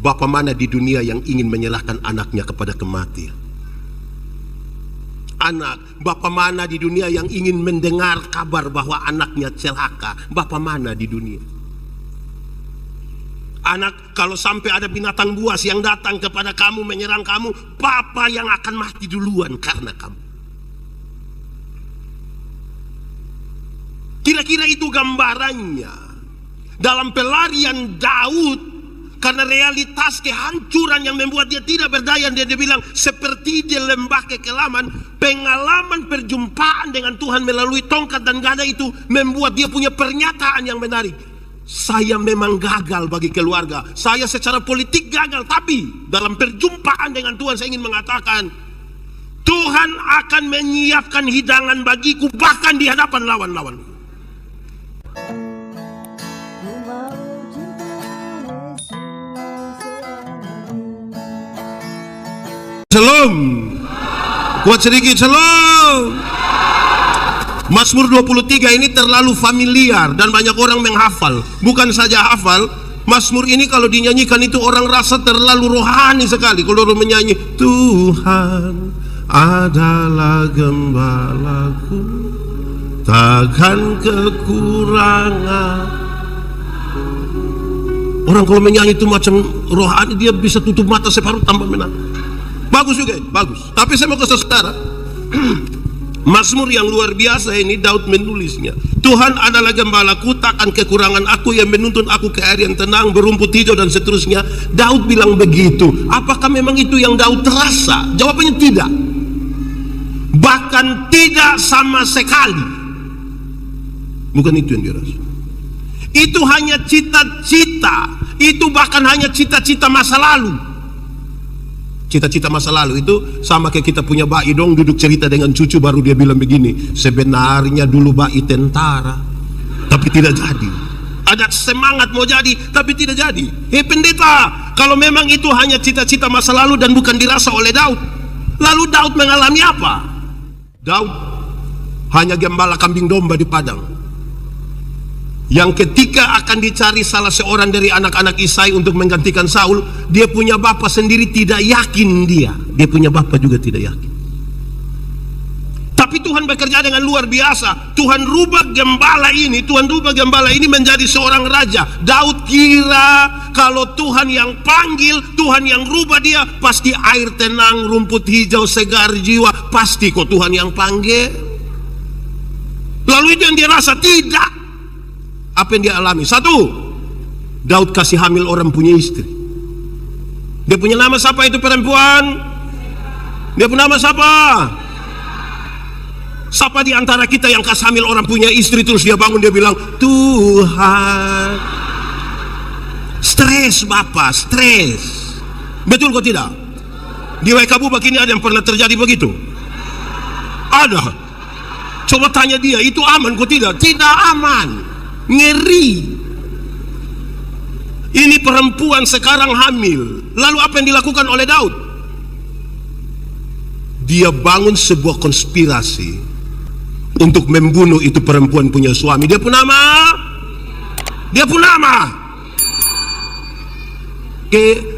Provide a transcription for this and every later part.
Bapa mana di dunia yang ingin menyerahkan anaknya kepada kematian? Bapa mana di dunia yang ingin mendengar kabar bahwa anaknya celaka? Bapa mana di dunia? Anak, kalau sampai ada binatang buas yang datang kepada kamu menyerang kamu, Bapa yang akan mati duluan karena kamu. Kira-kira itu gambarannya dalam pelarian Daud. Karena realitas kehancuran yang membuat dia tidak berdaya, dia bilang seperti di lembah kekelaman. Pengalaman perjumpaan dengan Tuhan melalui tongkat dan gada itu membuat dia punya pernyataan yang menarik. Saya memang gagal bagi keluarga, saya secara politik gagal, tapi dalam perjumpaan dengan Tuhan saya ingin mengatakan Tuhan akan menyiapkan hidangan bagiku bahkan di hadapan lawan-lawanku. Shalom. Kuat sedikit, shalom. Mazmur 23 ini terlalu familiar dan banyak orang menghafal. Bukan saja hafal, Mazmur ini kalau dinyanyikan itu orang rasa terlalu rohani sekali. Kalau orang menyanyi, Tuhan adalah gembalaku, takkan kekurangan. Orang kalau menyanyi itu macam rohani, dia bisa tutup mata separuh tanpa menang. Bagus juga, bagus. Tapi saya mau ke saudara, Mazmur yang luar biasa ini Daud menulisnya. Tuhan adalah gembalaku, takkan kekurangan aku, yang menuntun aku ke air yang tenang, berumput hijau dan seterusnya. Daud bilang begitu. Apakah memang itu yang Daud terasa? Jawabannya tidak. Bahkan tidak sama sekali. Bukan itu yang dirasa. Itu hanya cita-cita. Itu bahkan hanya cita-cita masa lalu. Cita-cita masa lalu itu sama kayak kita punya bayi dong, duduk cerita dengan cucu baru dia bilang begini, sebenarnya dulu bayi tentara tapi tidak jadi. Ada semangat mau jadi tapi tidak jadi. Pendeta, kalau memang itu hanya cita-cita masa lalu dan bukan dirasa oleh Daud, lalu Daud mengalami apa? Daud hanya gembala kambing domba di padang, yang ketika akan dicari salah seorang dari anak-anak Isai untuk menggantikan Saul, dia punya bapa sendiri tidak yakin dia punya bapa juga tidak yakin. Tapi Tuhan bekerja dengan luar biasa. Tuhan rubah gembala ini menjadi seorang raja. Daud kira kalau Tuhan yang panggil, Tuhan yang rubah dia, pasti air tenang, rumput hijau, segar jiwa, pasti kok Tuhan yang panggil. Lalu itu yang dia rasa, tidak. Apa yang dia alami? Satu, Daud kasih hamil orang punya istri. Dia punya nama siapa itu perempuan? Dia punya nama siapa? Siapa di antara kita yang kasih hamil orang punya istri terus dia bangun dia bilang, Tuhan. Stres Bapak, stres. Betul kok tidak? Di WK Bubak ini ada yang pernah terjadi begitu? Ada. Coba tanya dia, itu aman kok tidak? Tidak aman. Ngeri. Ini perempuan sekarang hamil. Lalu apa yang dilakukan oleh Daud? Dia bangun sebuah konspirasi untuk membunuh itu perempuan punya suami. Dia pun nama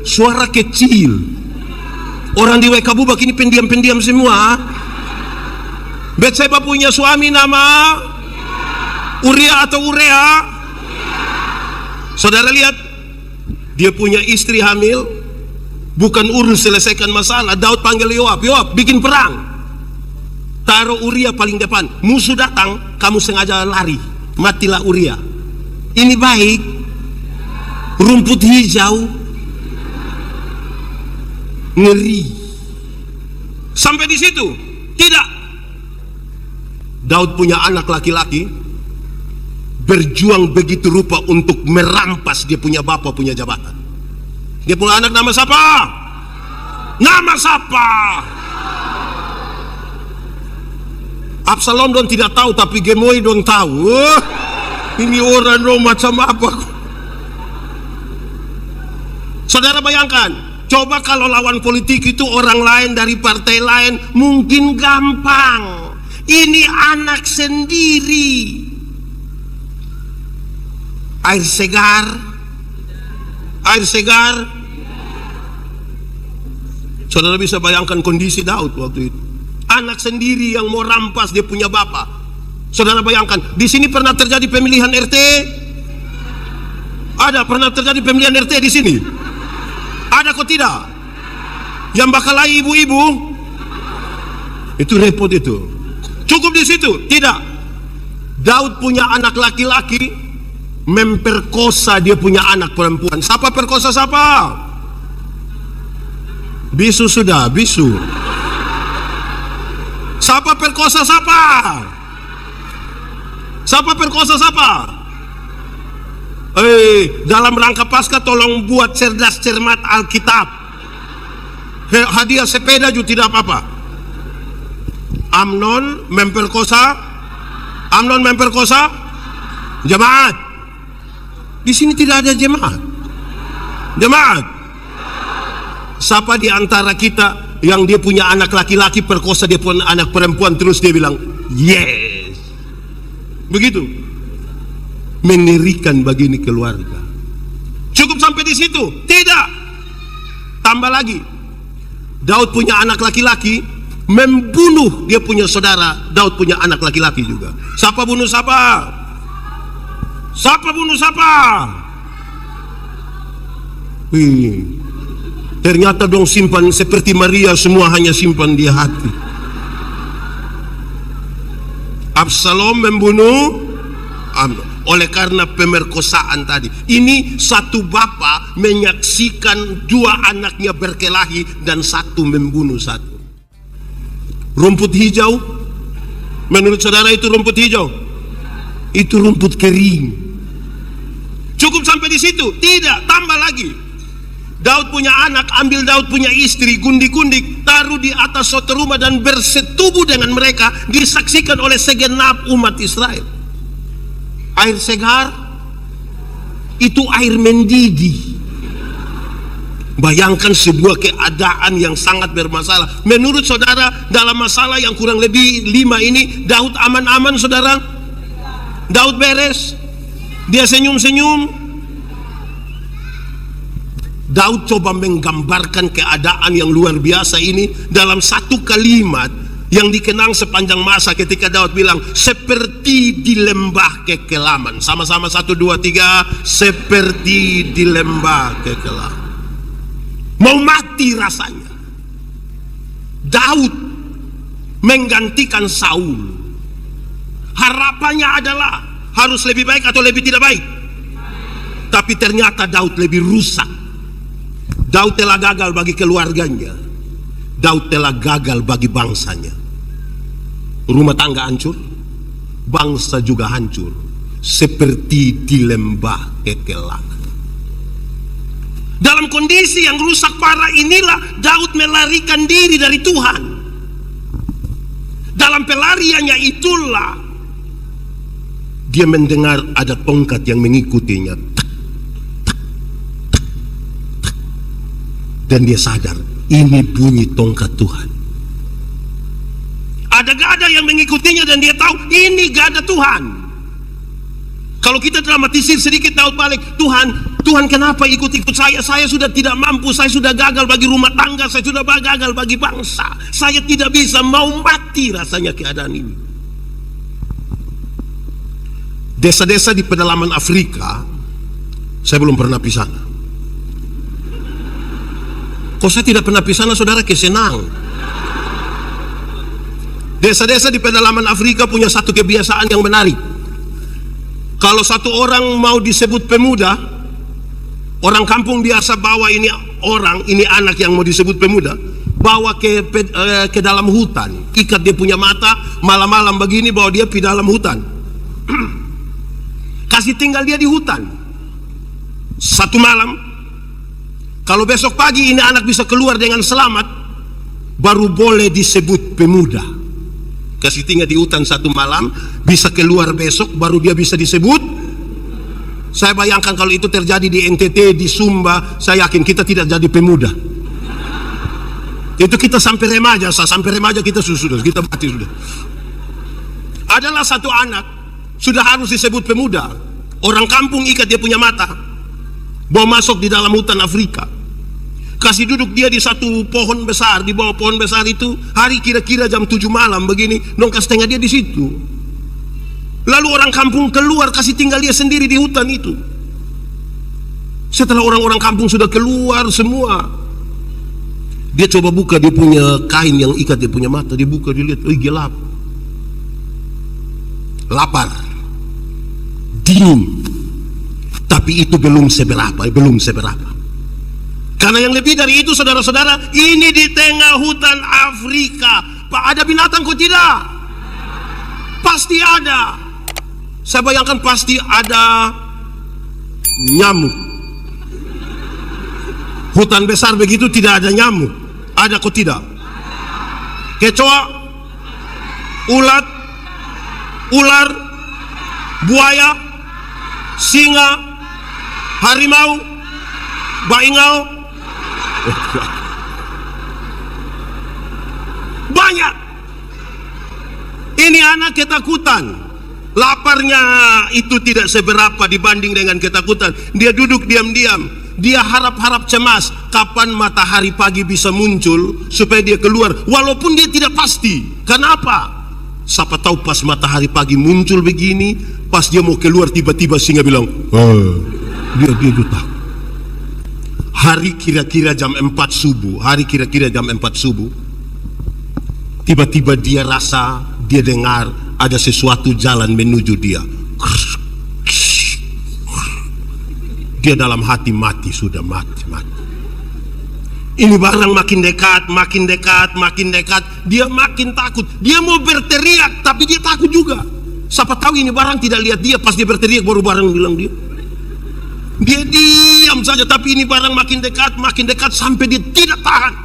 suara kecil. Orang di WK Bubak ini pendiam-pendiam semua. Betseba punya suami nama Uria atau Urea. Saudara lihat, dia punya istri hamil, bukan urus selesaikan masalah. Daud panggil Yoab, Yoab bikin perang, taruh Uria paling depan. Musuh datang, kamu sengaja lari, matilah Uria. Ini baik. Rumput hijau, ngeri. Sampai di situ tidak. Daud punya anak laki-laki, berjuang begitu rupa untuk merampas dia punya bapak punya jabatan. Dia punya anak nama siapa? Nama siapa? Absalom dong tidak tahu, tapi Gemoy dong tahu. Ini orang dong macam apa? Saudara bayangkan, coba kalau lawan politik itu orang lain dari partai lain mungkin gampang. Ini anak sendiri. Air segar Saudara bisa bayangkan kondisi Daud waktu itu. Anak sendiri yang mau rampas dia punya bapak. Saudara bayangkan, di sini pernah terjadi pemilihan RT? Ada, pernah terjadi pemilihan RT di sini? Ada kok tidak? Yang bakalai ibu-ibu? Itu repot itu. Cukup di situ? Tidak. Daud punya anak laki-laki, memperkosa dia punya anak perempuan. Siapa perkosa siapa? Bisu sudah, bisu. Siapa perkosa siapa? Siapa perkosa siapa? Dalam rangka Paskah tolong buat cerdas cermat Alkitab. Hadiah sepeda juga tidak apa-apa. Amnon memperkosa jemaat. Di sini tidak ada jemaat. Siapa di antara kita yang dia punya anak laki-laki perkosa dia punya anak perempuan terus dia bilang yes? Begitu. Mengerikan bagi ini keluarga. Cukup sampai di situ? Tidak. Tambah lagi. Daud punya anak laki-laki, membunuh dia punya saudara. Daud punya anak laki-laki juga. Siapa bunuh siapa? Siapa bunuh siapa? Ternyata dong simpan seperti Maria, semua hanya simpan di hati. Absalom membunuh Amnon oleh karena pemerkosaan tadi. Ini satu bapak menyaksikan dua anaknya berkelahi dan satu membunuh satu. Rumput hijau, menurut saudara itu rumput hijau? Itu rumput kering. Cukup sampai di situ? Tidak, tambah lagi. Daud punya anak, ambil Daud punya istri, gundik-gundik, taruh di atas suatu rumah dan bersetubuh dengan mereka, disaksikan oleh segenap umat Israel. Air segar itu air mendidih. Bayangkan sebuah keadaan yang sangat bermasalah. Menurut saudara, dalam masalah yang kurang lebih 5 ini, Daud aman-aman saudara? Daud beres? Dia senyum-senyum? Daud coba menggambarkan keadaan yang luar biasa ini dalam satu kalimat yang dikenang sepanjang masa ketika Daud bilang seperti di lembah kekelaman. Sama-sama 1, 2, 3. Seperti di lembah kekelaman. Mau mati rasanya. Daud menggantikan Saul. Harapannya adalah harus lebih baik atau lebih tidak baik. Tapi ternyata Daud lebih rusak. Daud telah gagal bagi keluarganya. Daud telah gagal bagi bangsanya. Rumah tangga hancur, bangsa juga hancur, seperti di lembah kekelaman. Dalam kondisi yang rusak parah inilah Daud melarikan diri dari Tuhan. Dalam pelariannya itulah dia mendengar ada tongkat yang mengikutinya. Dan dia sadar, ini bunyi tongkat Tuhan. Ada gada yang mengikutinya dan dia tahu ini gada Tuhan. Kalau kita dramatisir sedikit, Daud balik, Tuhan kenapa ikut-ikut saya? Saya sudah tidak mampu, saya sudah gagal bagi rumah tangga, saya sudah gagal bagi bangsa. Saya tidak bisa, mau mati rasanya keadaan ini. Desa-desa di pedalaman Afrika, saya belum pernah pergi sana. Kok saya tidak pernah pergi sana, saudara? Kesenang. Desa-desa di pedalaman Afrika punya satu kebiasaan yang menarik. Kalau satu orang mau disebut pemuda, orang kampung biasa bawa ini anak yang mau disebut pemuda, bawa ke dalam hutan, ikat dia punya mata, malam-malam begini bawa dia di dalam hutan. Kasih tinggal dia di hutan. Satu malam, kalau besok pagi ini anak bisa keluar dengan selamat, baru boleh disebut pemuda. Kasih tinggal di hutan satu malam, bisa keluar besok, baru dia bisa disebut. Saya bayangkan kalau itu terjadi di NTT, di Sumba, saya yakin kita tidak jadi pemuda. Itu kita sampai remaja kita sudah, kita mati sudah. Adalah satu anak, sudah harus disebut pemuda. Orang kampung ikat dia punya mata, bawa masuk di dalam hutan Afrika. kasih duduk dia di satu pohon besar, di bawah pohon besar itu, hari kira-kira jam 7 malam begini, nong kasih tengah dia di situ. Lalu orang kampung keluar, kasih tinggal dia sendiri di hutan itu. Setelah orang-orang kampung sudah keluar semua, dia coba buka dia punya kain yang ikat dia punya mata, dia buka, dia lihat, gelap, lapar, dingin. Tapi itu belum seberapa. Karena yang lebih dari itu, saudara-saudara, ini di tengah hutan Afrika. Pak, ada binatang kok tidak? Pasti ada. Saya bayangkan pasti ada nyamuk. Hutan besar begitu tidak ada nyamuk. Ada kok tidak? Kecoa, ular, buaya, singa, harimau, baingau, banyak. Ini anak ketakutan. Laparnya itu tidak seberapa dibanding dengan ketakutan. Dia duduk diam-diam. Dia harap-harap cemas kapan matahari pagi bisa muncul supaya dia keluar, walaupun dia tidak pasti. Kenapa? Siapa tahu pas matahari pagi muncul begini, pas dia mau keluar tiba-tiba singa bilang, dia takut. Hari kira-kira jam 4 subuh, tiba-tiba dia rasa, dia dengar ada sesuatu jalan menuju dia. Dia dalam hati mati. Ini barang makin dekat, dia makin takut. Dia mau berteriak, tapi dia takut juga. Siapa tahu ini barang tidak lihat dia, pas dia berteriak baru barang bilang dia. Dia diam saja, tapi ini barang makin dekat sampai dia tidak tahan.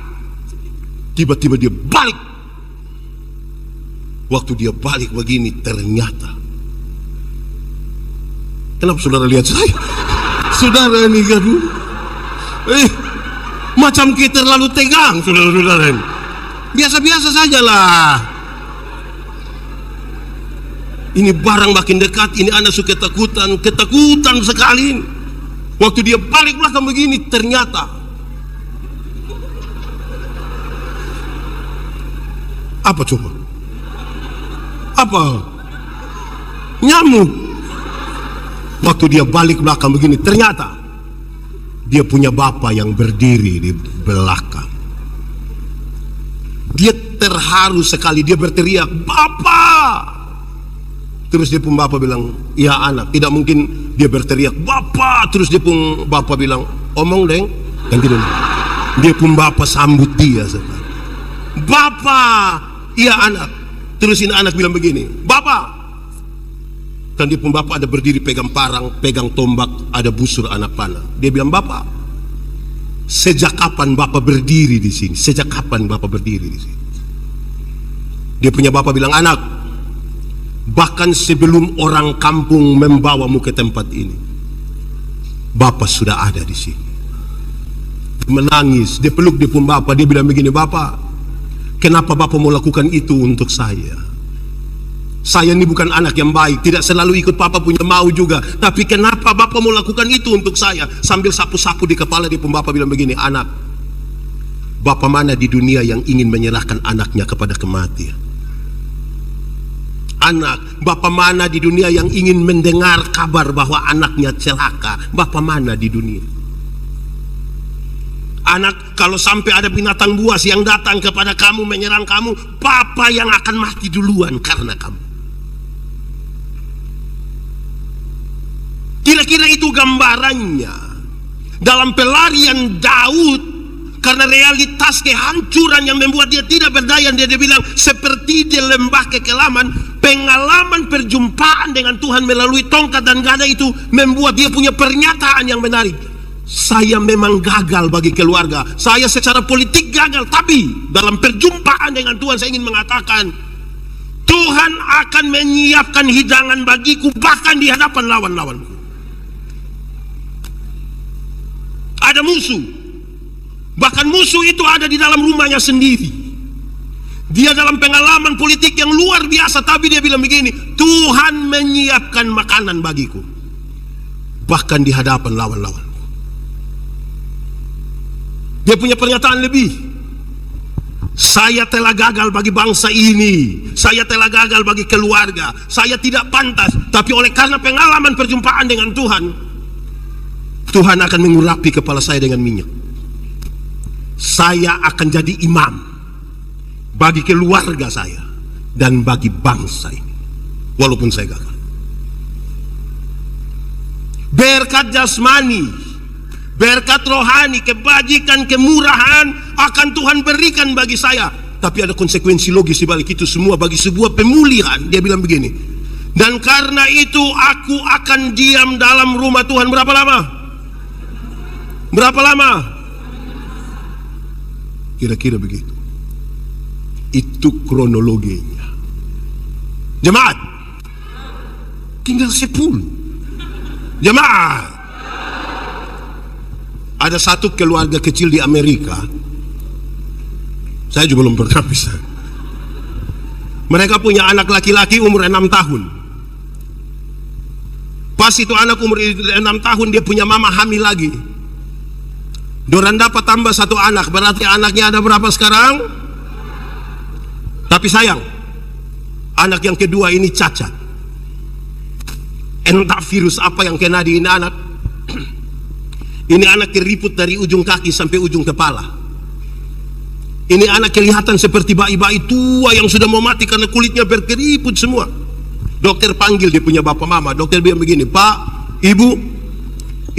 Tiba-tiba dia balik. Waktu dia balik begini, ternyata, kenapa saudara lihat saya? Saudara ini gaduh, macam kita terlalu tegang, saudara-saudara. Biasa-biasa sajalah. Ini barang makin dekat, ini anak suka ketakutan sekali. Waktu dia balik belakang begini, ternyata apa coba? Apa? Nyamuk. Waktu dia balik belakang begini, ternyata dia punya bapak yang berdiri di belakang. Dia terharu sekali, dia berteriak, "Bapak!" Terus dia pun bapak bilang, "Ya anak." Tidak mungkin dia berteriak, "Bapak!" Terus dia pun bapak bilang, "Omong deng." Dan tidak. Dia pun bapak sambut dia sekali. "Bapak!" "Iya anak." Terus ini anak bilang begini, "Bapak!" Dan dia pun bapak ada berdiri pegang parang, pegang tombak, ada busur anak panah. Dia bilang, "Bapak, sejak kapan bapak berdiri di sini? Sejak kapan bapak berdiri di sini?" Dia punya bapak bilang, "Anak, bahkan sebelum orang kampung membawamu ke tempat ini, bapak sudah ada di sini." Menangis, dia peluk dia pun bapak, dia bilang begini, "Bapak, kenapa bapak mau lakukan itu untuk saya? Saya ini bukan anak yang baik, tidak selalu ikut papa punya mau juga, tapi kenapa bapak mau lakukan itu untuk saya?" Sambil sapu-sapu di kepala dia pun bapak bilang begini, "Anak, bapak mana di dunia yang ingin menyerahkan anaknya kepada kematian? Anak, bapak mana di dunia yang ingin mendengar kabar bahwa anaknya celaka? Bapak mana di dunia? Anak, kalau sampai ada binatang buas yang datang kepada kamu menyerang kamu, papa yang akan mati duluan karena kamu." Kira-kira itu gambarannya dalam pelarian Daud. Karena realitas kehancuran yang membuat dia tidak berdaya, dia bilang seperti di lembah kekelaman. Pengalaman perjumpaan dengan Tuhan melalui tongkat dan gada itu membuat dia punya pernyataan yang menarik. "Saya memang gagal bagi keluarga, saya secara politik gagal, tapi dalam perjumpaan dengan Tuhan saya ingin mengatakan, Tuhan akan menyiapkan hidangan bagiku bahkan di hadapan lawan-lawanku." Ada musuh, bahkan musuh itu ada di dalam rumahnya sendiri. Dia dalam pengalaman politik yang luar biasa, tapi dia bilang begini, "Tuhan menyiapkan makanan bagiku bahkan di hadapan lawan-lawanku." Dia punya pernyataan lebih. Saya telah gagal bagi bangsa ini, saya telah gagal bagi keluarga, saya tidak pantas. Tapi oleh karena pengalaman perjumpaan dengan Tuhan, Tuhan akan mengurapi kepala saya dengan minyak. Saya akan jadi imam bagi keluarga saya dan bagi bangsa ini, walaupun saya gagal. Berkat jasmani, berkat rohani, kebajikan, kemurahan akan Tuhan berikan bagi saya. Tapi ada konsekuensi logis di balik itu semua bagi sebuah pemulihan. Dia bilang begini, dan karena itu aku akan diam dalam rumah Tuhan berapa lama? Berapa lama? Kira-kira begitu. Itu kronologinya. Jemaat, tinggal 10. Jemaat, ada satu keluarga kecil di Amerika. Saya juga belum pernah bisa. Mereka punya anak laki-laki umur 6 tahun. Pas itu anak umur 6 tahun, dia punya mama hamil lagi. Dorang dapat tambah satu anak, berarti anaknya ada berapa sekarang? Tapi sayang, anak yang kedua ini cacat. Entah virus apa yang kena di ini anak. Ini anak keriput dari ujung kaki sampai ujung kepala. Ini anak kelihatan seperti bayi-bayi tua yang sudah mau mati karena kulitnya berkeriput semua. Dokter panggil dia punya bapak mama. Dokter bilang begini, Pak, Ibu,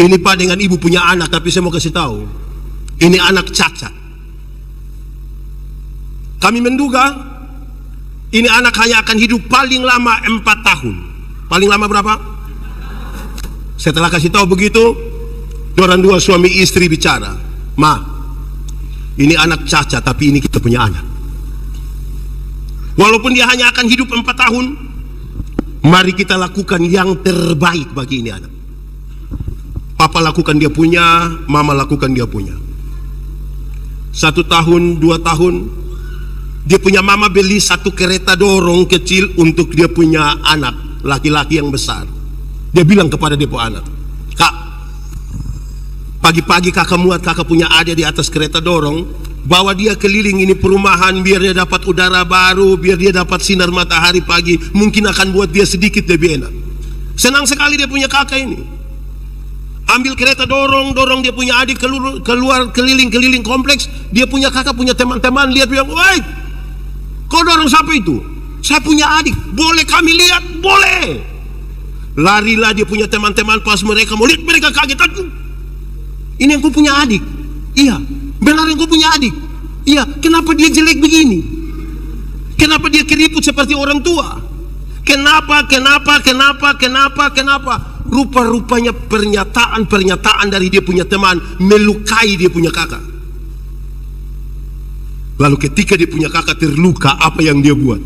ini Pak dengan Ibu punya anak, tapi saya mau kasih tahu, ini anak cacat. Kami menduga ini anak hanya akan hidup paling lama 4 tahun. Paling lama berapa? Setelah kasih tahu begitu, orang dua suami istri bicara, Ma, ini anak cacat, tapi ini kita punya anak. Walaupun dia hanya akan hidup 4 tahun, mari kita lakukan yang terbaik bagi ini anak. Papa lakukan dia punya, Mama lakukan dia punya. 1 tahun, 2 tahun, dia punya mama beli satu kereta dorong kecil untuk dia punya anak laki-laki yang besar. Dia bilang kepada dia punya anak, Kak, pagi-pagi kakak muat kakak punya adik di atas kereta dorong, bawa dia keliling ini perumahan biar dia dapat udara baru, biar dia dapat sinar matahari pagi, mungkin akan buat dia sedikit lebih enak. Senang sekali dia punya kakak ini. Ambil kereta dorong dia punya adik keluar keliling-keliling kompleks, dia punya kakak punya teman-teman, lihat bilang, "Woi, kau dorong siapa itu?" "Saya punya adik." "Boleh kami lihat?" "Boleh." Larilah dia punya teman-teman, pas mereka mau lihat, mereka kaget. "Aduh, ini yang kau punya adik?" "Iya." "Benar yang kau punya adik?" "Iya." "Kenapa dia jelek begini? Kenapa dia keriput seperti orang tua? Kenapa? Rupa-rupanya pernyataan dari dia punya teman melukai dia punya kakak. Lalu ketika dia punya kakak terluka, apa yang dia buat?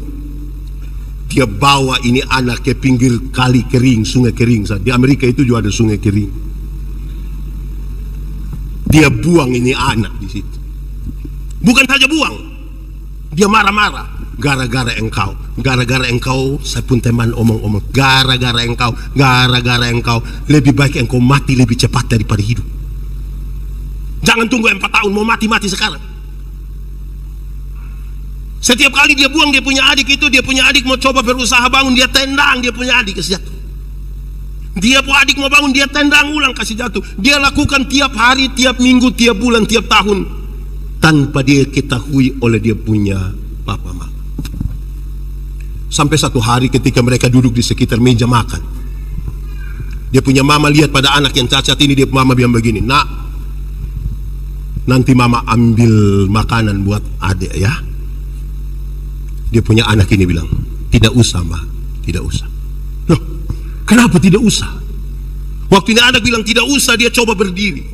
Dia bawa ini anak ke pinggir kali kering, sungai kering. Di Amerika itu juga ada sungai kering. Dia buang ini anak di situ. Bukan saja buang, dia marah-marah. Gara-gara engkau, saya pun teman omong-omong. Gara-gara engkau, lebih baik engkau mati lebih cepat daripada hidup. Jangan tunggu 4 tahun, mau mati sekarang. Setiap kali dia buang dia punya adik itu, dia punya adik mau coba berusaha bangun, dia tendang dia punya adik kasih jatuh. Dia punya adik mau bangun, dia tendang ulang kasih jatuh. Dia lakukan tiap hari, tiap minggu, tiap bulan, tiap tahun, tanpa dia ketahui oleh dia punya papa mama. Sampai satu hari ketika mereka duduk di sekitar meja makan, dia punya mama lihat pada anak yang cacat ini, dia mama bilang begini, "Nak, nanti mama ambil makanan buat adik ya." Dia punya anak ini bilang, "Tidak usah, Ma, tidak usah." Loh, kenapa tidak usah? Waktu ini anak bilang tidak usah, dia coba berdiri.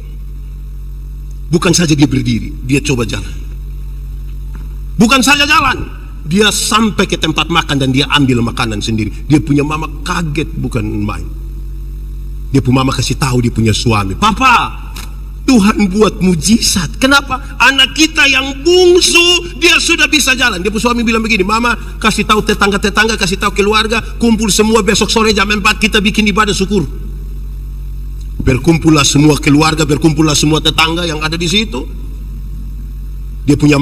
Bukan saja dia berdiri, dia coba jalan. Bukan saja jalan, dia sampai ke tempat makan dan dia ambil makanan sendiri. Dia punya mama kaget bukan main. Dia punya mama kasih tahu dia punya suami, "Papa, Tuhan buat mujizat. Kenapa? Anak kita yang bungsu dia sudah bisa jalan." Dia suami bilang begini, "Mama, kasih tahu tetangga-tetangga, kasih tahu keluarga, kumpul semua besok sore jam 4 kita bikin ibadah syukur." Berkumpullah semua keluarga, berkumpullah semua tetangga yang ada di situ. Dia punya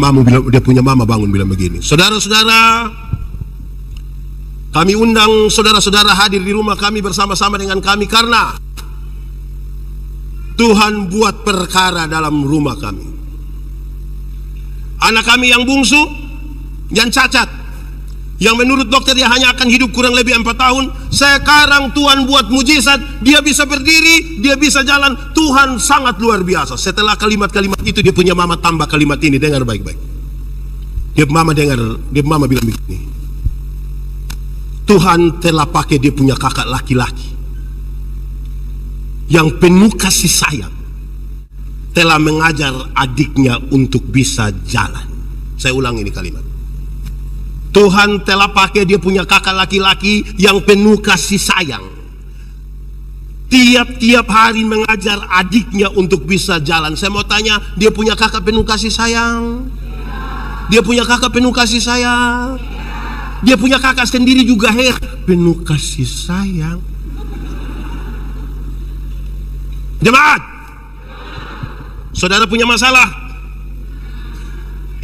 mama bangun bilang begini, saudara-saudara, kami undang saudara-saudara hadir di rumah kami bersama-sama dengan kami karena Tuhan buat perkara dalam rumah kami. Anak kami yang bungsu, yang cacat, yang menurut dokter dia hanya akan hidup kurang lebih 4 tahun, sekarang Tuhan buat mujizat, dia bisa berdiri, dia bisa jalan. Tuhan sangat luar biasa. Setelah kalimat-kalimat itu, dia punya mama tambah kalimat ini, dengar baik-baik. Dia mama bilang begini, Tuhan telah pakai dia punya kakak laki-laki yang penuh kasih sayang, telah mengajar adiknya untuk bisa jalan. Saya ulang ini kalimat. Tuhan telah pakai dia punya kakak laki-laki yang penuh kasih sayang, tiap-tiap hari mengajar adiknya untuk bisa jalan. Saya mau tanya, dia punya kakak penuh kasih sayang? Dia punya kakak penuh kasih sayang? Dia punya kakak sendiri juga penuh kasih sayang. Jemaat, saudara punya masalah,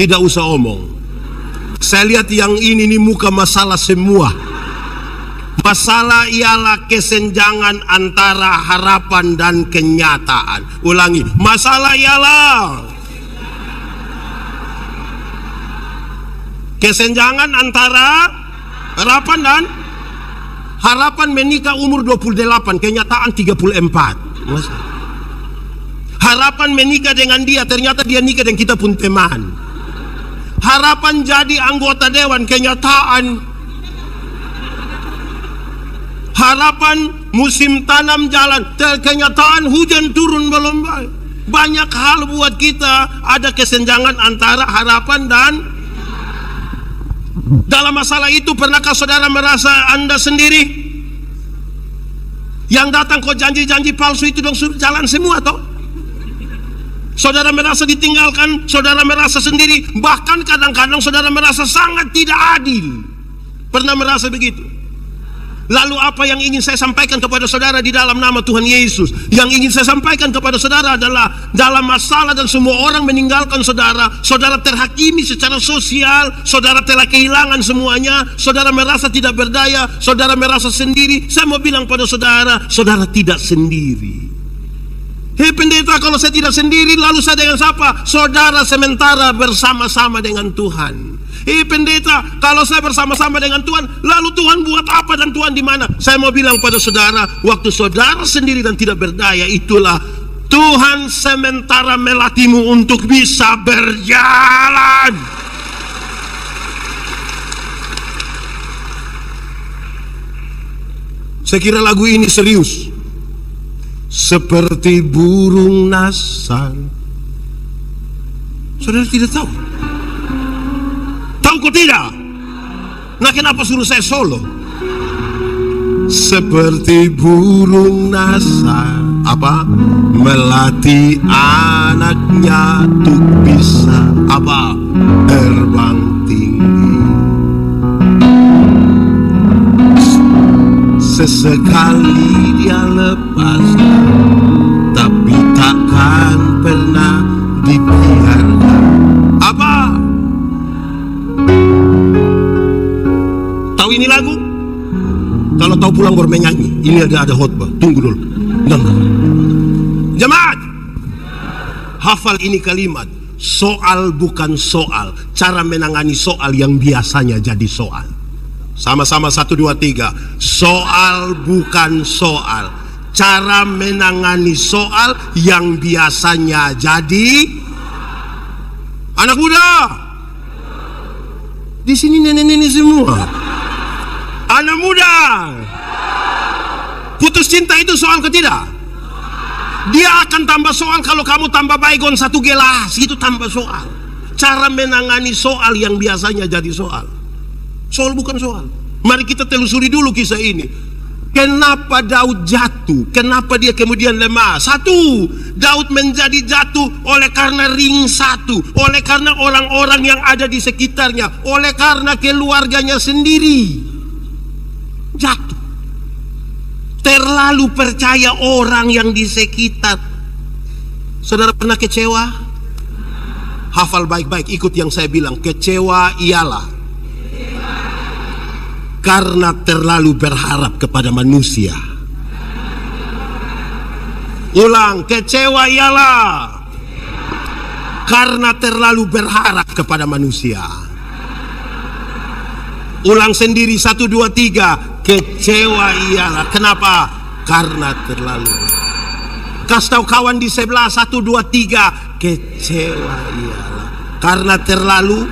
tidak usah omong. Saya lihat yang ini nih muka masalah semua. Masalah ialah kesenjangan antara harapan dan kenyataan. Ulangi, masalah ialah kesenjangan antara harapan menikah umur 28, kenyataan 34. Harapan menikah dengan dia, ternyata dia nikah dengan kita pun teman. Harapan jadi anggota dewan, kenyataan. Harapan musim tanam jalan, kenyataan hujan turun belum. Banyak hal buat kita ada kesenjangan antara harapan dan. Dalam masalah itu, pernahkah saudara merasa Anda sendiri? Yang datang kok janji-janji palsu itu dong suruh jalan semua toh? Saudara merasa ditinggalkan, saudara merasa sendiri, bahkan kadang-kadang saudara merasa sangat tidak adil. Pernah merasa begitu? Lalu apa yang ingin saya sampaikan kepada saudara di dalam nama Tuhan Yesus? Yang ingin saya sampaikan kepada saudara adalah dalam masalah dan semua orang meninggalkan saudara, saudara terhakimi secara sosial, saudara telah kehilangan semuanya, saudara merasa tidak berdaya, saudara merasa sendiri. Saya mau bilang pada saudara, saudara tidak sendiri. Hei pendeta, kalau saya tidak sendiri, lalu saya dengan siapa? Saudara sementara bersama-sama dengan Tuhan. Hei pendeta, kalau saya bersama-sama dengan Tuhan, lalu Tuhan buat apa dan Tuhan di mana? Saya mau bilang pada saudara, waktu saudara sendiri dan tidak berdaya, itulah Tuhan sementara melatihmu untuk bisa berjalan. Saya kira lagu ini serius. Seperti burung nasal. Saudara tidak tahu? Tahu kok tidak? Nah, kenapa suruh saya solo? Seperti burung nasal, apa? Melatih anaknya untuk bisa apa? Terbang tinggi. Sesekali dia lepaskan, tapi takkan pernah dibiarkan. Apa? Tahu ini lagu? Kalau tahu pulang baru menyanyi. Ini ada khotbah. Tunggu dulu. Dengar. Jemaat, hafal ini kalimat. Soal bukan soal. Cara menangani soal yang biasanya jadi soal. Sama-sama 1, 2, 3. Soal bukan soal. Cara menangani soal yang biasanya jadi. Anak muda, di sini nenek-nenek semua. Anak muda, putus cinta itu soal ke tidak? Dia akan tambah soal kalau kamu tambah baygon 1 gelas, itu tambah soal. Cara menangani soal yang biasanya jadi soal. Soal bukan soal. Mari kita telusuri dulu kisah ini. Kenapa Daud jatuh? Kenapa dia kemudian lemah? 1, Daud menjadi jatuh oleh karena ring 1, oleh karena orang-orang yang ada di sekitarnya, oleh karena keluarganya sendiri. Jatuh. Terlalu percaya orang yang di sekitar. Saudara pernah kecewa? Hafal baik-baik, ikut yang saya bilang. Kecewa ialah karena terlalu berharap kepada manusia. Ulang, kecewa ialah karena terlalu berharap kepada manusia. Ulang sendiri, 1, 2, 3. Kecewa ialah, kenapa? Karena terlalu. Kasih tahu kawan di sebelah, 1, 2, 3. Kecewa ialah karena terlalu.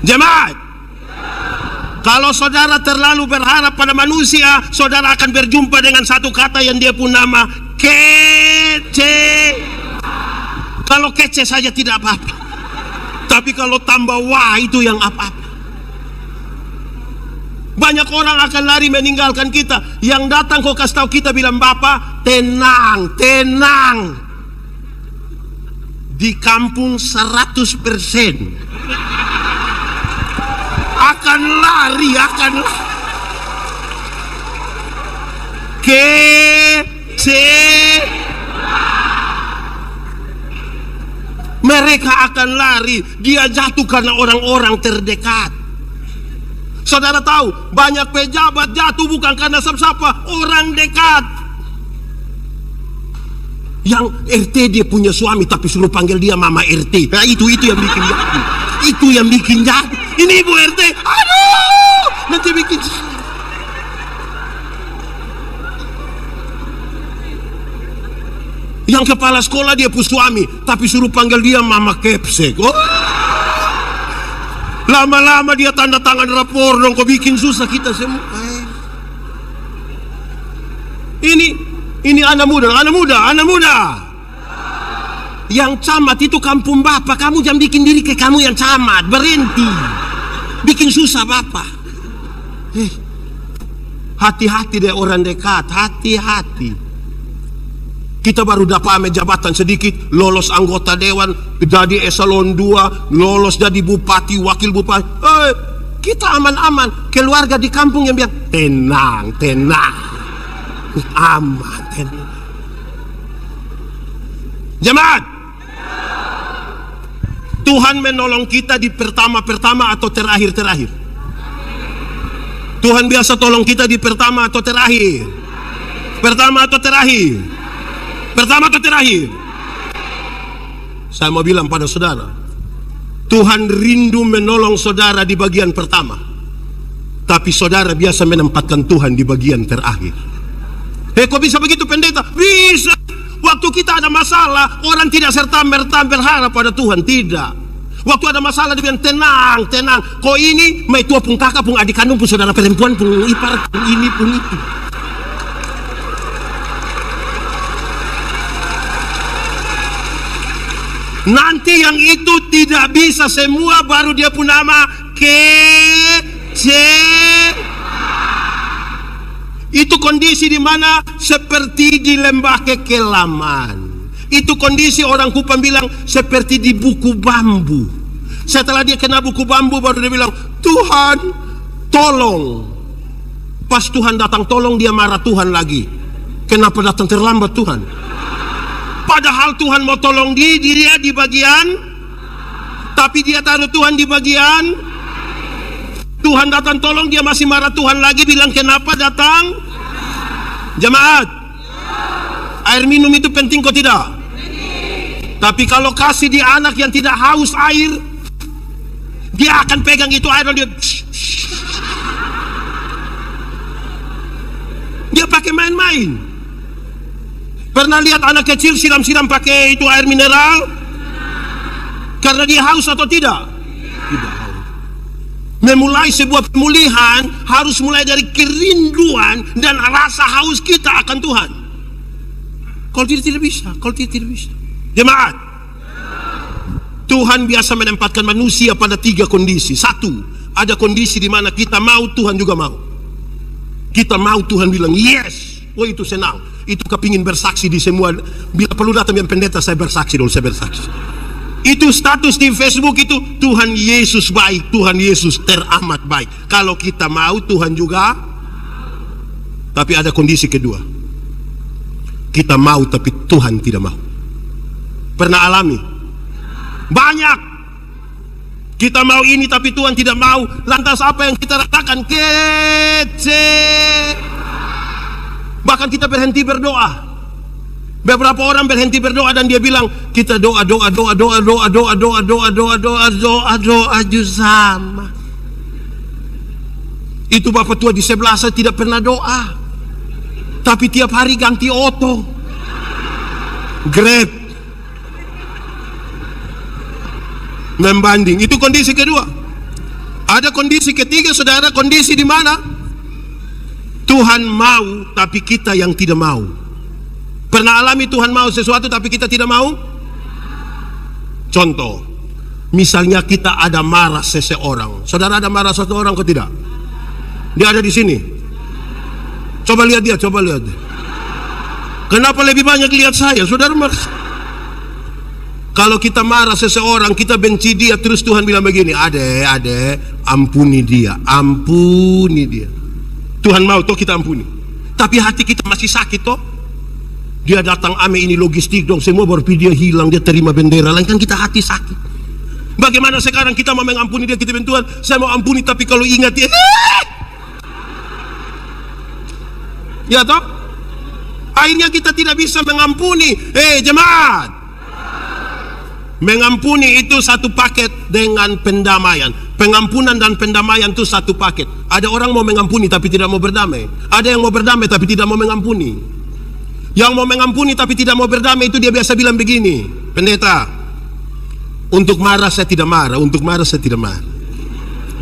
Jemaat, kalau saudara terlalu berharap pada manusia, saudara akan berjumpa dengan satu kata yang dia pun nama kece. Kalau kece saja tidak apa-apa, tapi kalau tambah wah itu yang apa-apa. Banyak orang akan lari meninggalkan kita. Yang datang kau kasih tahu kita, bilang, Bapak tenang, tenang. Di kampung 100% akan lari, akan kece. Mereka akan lari. Dia jatuh karena orang-orang terdekat. Saudara tahu, banyak pejabat jatuh bukan karena siapa-siapa, orang dekat. Yang RT dia punya suami tapi suruh panggil dia Mama RT. Nah itu yang bikin jatuh. Itu yang bikin jatuh. Ini Ibu RT, aduh, nanti bikin salah. Yang kepala sekolah dia punya suami tapi suruh panggil dia Mama Kepsek. Oh, lama-lama dia tanda tangan rapor dong, kok bikin susah kita semua. Ini anak muda. Yang camat itu kampung Bapak, kamu jangan bikin diri kayak kamu yang camat, berhenti. Bikin susah Bapak. Hati-hati deh orang dekat, hati-hati. Kita baru dapat jabatan sedikit, lolos anggota dewan, jadi eselon 2, lolos jadi bupati, wakil bupati. Kita aman-aman. Keluarga di kampung yang bilang, tenang, aman, tenang. Jemaat, Tuhan menolong kita di pertama-pertama atau terakhir-terakhir? Tuhan biasa tolong kita di pertama atau terakhir? Pertama atau terakhir? Pertama atau terakhir? Saya mau bilang pada saudara, Tuhan rindu menolong saudara di bagian pertama, tapi saudara biasa menempatkan Tuhan di bagian terakhir. Kok bisa begitu pendeta? Bisa. Waktu kita ada masalah, orang tidak serta-merta berharap pada Tuhan, tidak. Waktu ada masalah dia bilang, tenang. Kok ini mai tua pun kakak pun adik kandung pun saudara perempuan pun ipar pun ini pun itu. Nanti yang itu tidak bisa semua, baru dia pun nama kece. Itu kondisi di mana seperti di lembah kekelaman. Itu kondisi orang Kupang bilang seperti di buku bambu. Setelah dia kena buku bambu, baru dia bilang, Tuhan tolong. Pas Tuhan datang tolong, dia marah Tuhan lagi. Kenapa datang terlambat Tuhan? Padahal Tuhan mau tolong dia di bagian, tapi dia taruh Tuhan di bagian. Tuhan datang tolong, dia masih marah Tuhan lagi, bilang kenapa datang? Jemaat, air minum itu penting kok tidak? Tapi kalau kasih di anak yang tidak haus air, dia akan pegang itu air dan dia pakai main-main. Pernah lihat anak kecil siram-siram pakai itu air mineral? Karena dia haus atau tidak? Tidak haus. Memulai sebuah pemulihan harus mulai dari kerinduan dan rasa haus kita akan Tuhan. Kalau tidak bisa. Jemaat, Tuhan biasa menempatkan manusia pada 3 kondisi. 1, ada kondisi di mana kita mau, Tuhan juga mau. Kita mau, Tuhan bilang yes. Oh itu senang. Itu kepingin bersaksi di semua. Bila perlu datang yang pendeta, saya bersaksi dulu, saya bersaksi. Itu status di Facebook itu, Tuhan Yesus baik, Tuhan Yesus teramat baik. Kalau kita mau, Tuhan juga. Tapi ada kondisi kedua, kita mau tapi Tuhan tidak mau. Pernah alami? Banyak. Kita mau ini tapi Tuhan tidak mau. Lantas apa yang kita rasakan? Bahkan kita berhenti berdoa. Beberapa orang berhenti berdoa dan dia bilang, kita doa sama. Itu bapak tua di sebelah saya tidak pernah doa, tapi tiap hari ganti oto, Grab, membanding. Itu kondisi kedua. Ada kondisi ketiga, saudara, kondisi di mana Tuhan mau tapi kita yang tidak mau. Pernah alami Tuhan mau sesuatu tapi kita tidak mau? Contoh, misalnya kita ada marah seseorang. Saudara ada marah seseorang atau tidak? Dia ada di sini. Coba lihat dia, coba lihat. Kenapa lebih banyak lihat saya? Saudara marah. Kalau kita marah seseorang, kita benci dia, terus Tuhan bilang begini, ade, ampuni dia, ampuni dia. Tuhan mau toh kita ampuni. Tapi hati kita masih sakit toh. Dia datang, ame ini logistik dong, semua berpikir dia hilang, dia terima bendera lain, kan kita hati sakit. Bagaimana sekarang kita mau mengampuni dia, kita bilang Tuhan, saya mau ampuni, tapi kalau ingat dia, ya toh? Akhirnya kita tidak bisa mengampuni. Jemaat, mengampuni itu satu paket dengan pendamaian. Pengampunan dan pendamaian itu satu paket. Ada orang mau mengampuni tapi tidak mau berdamai. Ada yang mau berdamai tapi tidak mau mengampuni. Yang mau mengampuni tapi tidak mau berdamai itu dia biasa bilang begini, pendeta, untuk marah saya tidak marah, untuk marah saya tidak marah.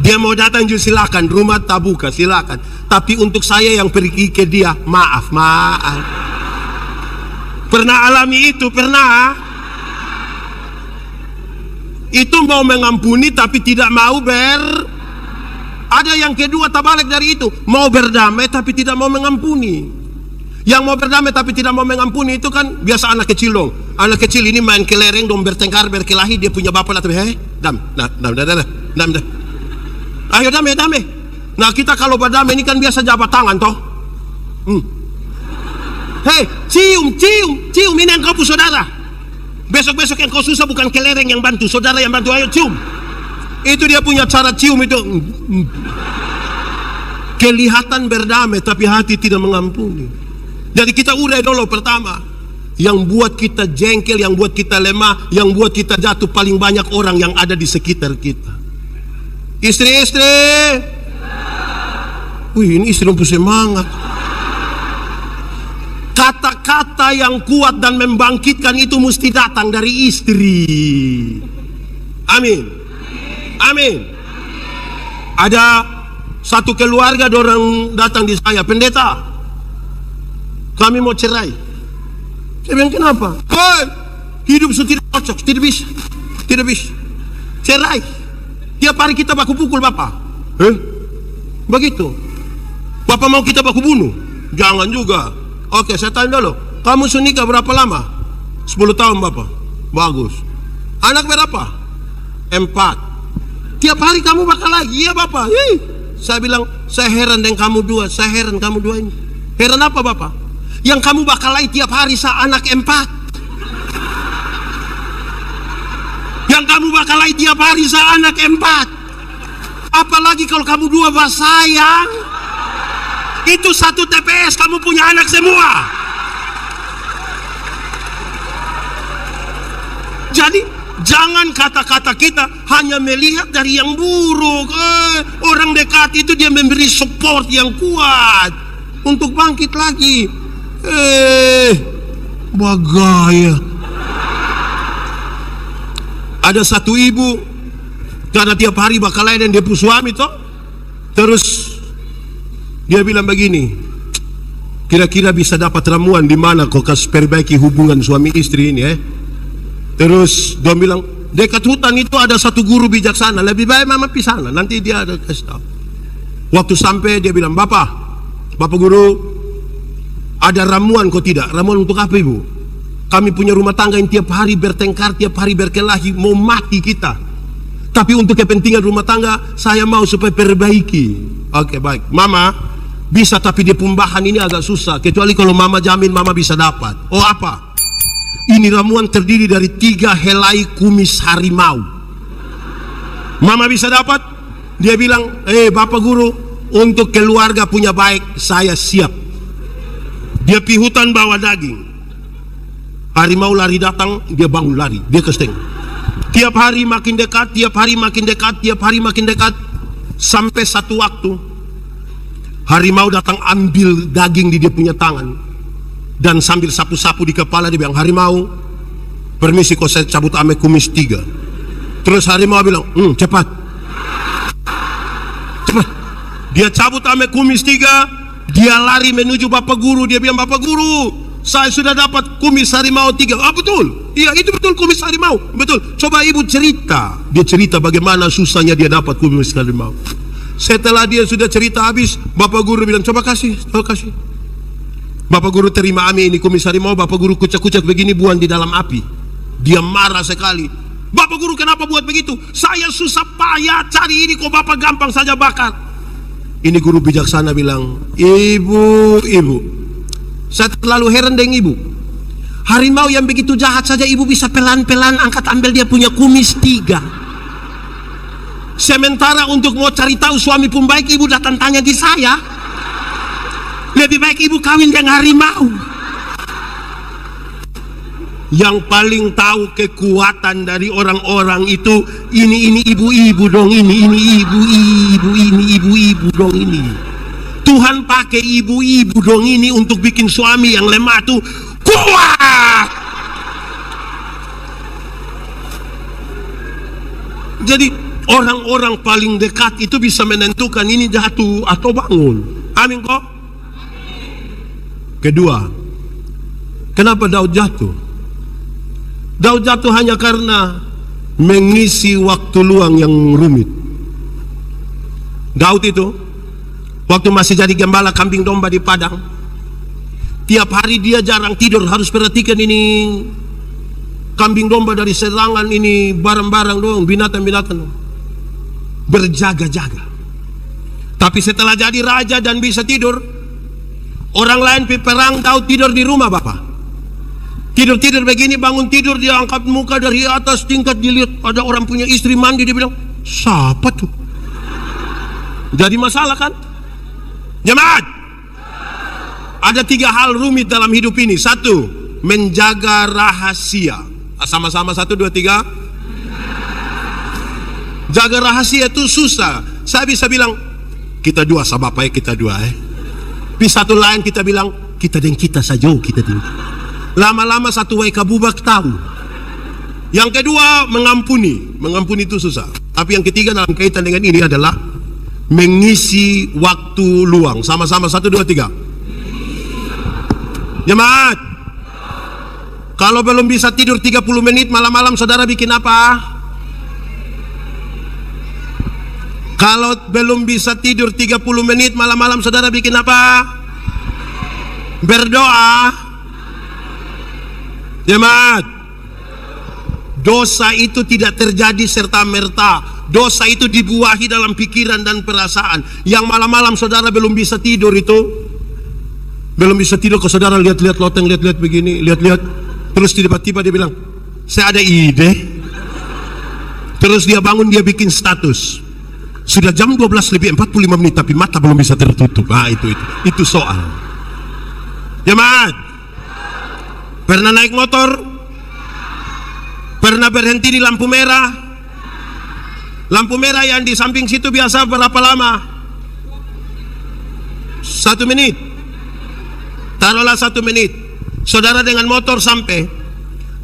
Dia mau datang juga silakan, rumah tak buka silakan. Tapi untuk saya yang pergi ke dia, maaf. Pernah alami itu? Pernah? Itu mau mengampuni tapi tidak mau Ada yang kedua terbalik dari itu, mau berdamai tapi tidak mau mengampuni. Yang mau berdamai tapi tidak mau mengampuni itu kan biasa anak kecil dong. Anak kecil ini main kelereng dong, bertengkar, berkelahi, dia punya bapak tapi dam. Ayo damai. Nah kita kalau berdamai ini kan biasa jabat tangan toh. Cium ini yang kau saudara. Besok yang kau susah bukan kelereng yang bantu, saudara yang bantu, ayo cium. Itu dia punya cara cium itu. Kelihatan berdamai tapi hati tidak mengampuni. Jadi kita urai dulu pertama. Yang buat kita jengkel, yang buat kita lemah, yang buat kita jatuh paling banyak orang yang ada di sekitar kita. Istri. Wih, ini istri lampu semangat. Kata-kata yang kuat dan membangkitkan itu mesti datang dari istri. Amin. Ada satu keluarga orang datang di saya, pendeta, kami mau cerai. Saya bilang kenapa? Hidup sudah tidak cocok, tidak bisa. Cerai. Tiap hari kita baku pukul bapak. Begitu. Bapak mau kita baku bunuh? Jangan juga. Oke, saya tanya dulu. Kamu sudah berapa lama? 10 tahun bapak. Bagus. Anak berapa? 4. Tiap hari kamu bakal lagi? Iya bapak. Saya bilang, saya heran dengan kamu dua. Ini. Heran apa bapak? Yang kamu bakal lagi tiap hari anak 4. Yang kamu bakal lagi tiap hari anak 4. Apalagi kalau kamu dua sayang. Itu satu TPS kamu punya anak semua. Jadi jangan kata-kata kita hanya melihat dari yang buruk. Orang dekat itu dia memberi support yang kuat untuk bangkit lagi. Bagaya. Ada satu ibu, karena tiap hari bakal lain dan dia punya suami toh. Terus dia bilang begini, kira-kira bisa dapat ramuan di mana kok perbaiki hubungan suami istri ini Terus dia bilang, dekat hutan itu ada satu guru bijaksana, lebih baik mama pisah sana, nanti dia ada kasih tahu. Waktu sampai dia bilang, Bapak guru, ada ramuan kok tidak? Ramuan untuk apa ibu? Kami punya rumah tangga yang tiap hari bertengkar, tiap hari berkelahi, mau mati kita. Tapi untuk kepentingan rumah tangga, saya mau supaya perbaiki. Oke, baik. Mama bisa, tapi dia pembahan ini agak susah. Kecuali kalau mama jamin mama bisa dapat. Oh apa? Ini ramuan terdiri dari 3 helai kumis harimau. Mama bisa dapat? Dia bilang, Bapak Guru, untuk keluarga punya baik, saya siap. Dia pi hutan bawa daging. Harimau lari datang, dia bangun lari, dia kesteng. Tiap hari makin dekat, tiap hari makin dekat, tiap hari makin dekat. Sampai satu waktu, harimau datang ambil daging di dia punya tangan. Dan sambil sapu-sapu di kepala dia bilang, harimau, permisi kok saya cabut ame kumis 3. Terus harimau bilang, cepat. Cepat. Dia cabut ame kumis 3, dia lari menuju Bapak Guru. Dia bilang, Bapak Guru, saya sudah dapat kumis harimau 3. Betul. Iya, itu betul kumis harimau. Betul. Coba ibu cerita. Dia cerita bagaimana susahnya dia dapat kumis harimau. Setelah dia sudah cerita habis, Bapak Guru bilang, coba kasih. Bapak Guru terima ame ini kumis harimau. Bapak Guru kucak-kucak begini, buang di dalam api. Dia marah sekali. Bapak Guru kenapa buat begitu? Saya susah payah cari ini, kok Bapak gampang saja bakar. Ini guru bijaksana bilang, Ibu, saya terlalu heran dengan ibu. Harimau yang begitu jahat saja ibu bisa pelan-pelan angkat ambil dia punya kumis 3. Sementara untuk mau cari tahu suami pun baik, ibu datang tanya di saya. Lebih baik ibu kawin dengan harimau. Yang paling tahu kekuatan dari orang-orang itu, ini ibu-ibu dong, ini ibu-ibu dong ini. Tuhan pakai ibu-ibu dong ini untuk bikin suami yang lemah tuh kuat. Jadi orang-orang paling dekat itu bisa menentukan ini jatuh atau bangun. Amin kok. Kedua, kenapa Daud jatuh? Daud jatuh hanya karena mengisi waktu luang yang rumit. Daud itu waktu masih jadi gembala kambing domba di padang, tiap hari dia jarang tidur, harus perhatikan ini kambing domba dari serangan, ini barang-barang dong, binatang-binatang dong. Berjaga-jaga. Tapi setelah jadi raja dan bisa tidur, orang lain perang, Daud tidur di rumah Bapak. Tidur-tidur begini, bangun tidur, dia angkat muka dari atas tingkat, dilihat ada orang punya istri mandi, dia bilang, siapa tuh? Jadi masalah kan? Jemaat, ada 3 hal rumit dalam hidup ini. 1, menjaga rahasia. Sama-sama 1, 2, 3. Jaga rahasia itu susah. Saya bisa bilang, kita dua sama Bapak ya, kita dua Tapi satu lain kita bilang, kita dan kita saja, kita tinggal. Lama-lama satu wae kabubak tahu. Yang kedua, mengampuni. Mengampuni itu susah. Tapi yang ketiga dalam kaitan dengan ini adalah mengisi waktu luang. Sama-sama 1, 2, 3. Jemaat, kalau belum bisa tidur 30 menit malam-malam, saudara bikin apa? Kalau belum bisa tidur 30 menit malam-malam, saudara bikin apa? Berdoa. Jemaat, dosa itu tidak terjadi serta-merta. Dosa itu dibuahi dalam pikiran dan perasaan. Yang malam-malam saudara belum bisa tidur itu, belum bisa tidur, kalau saudara lihat-lihat loteng, lihat-lihat begini, lihat-lihat, terus tiba-tiba dia bilang, saya ada ide. Terus dia bangun, dia bikin status, sudah jam 12:45 tapi mata belum bisa tertutup. Itu soal. Jemaat, pernah naik motor? Pernah berhenti di lampu merah? Lampu merah yang di samping situ biasa berapa lama? 1 menit. Taruhlah 1 menit. Saudara dengan motor sampai,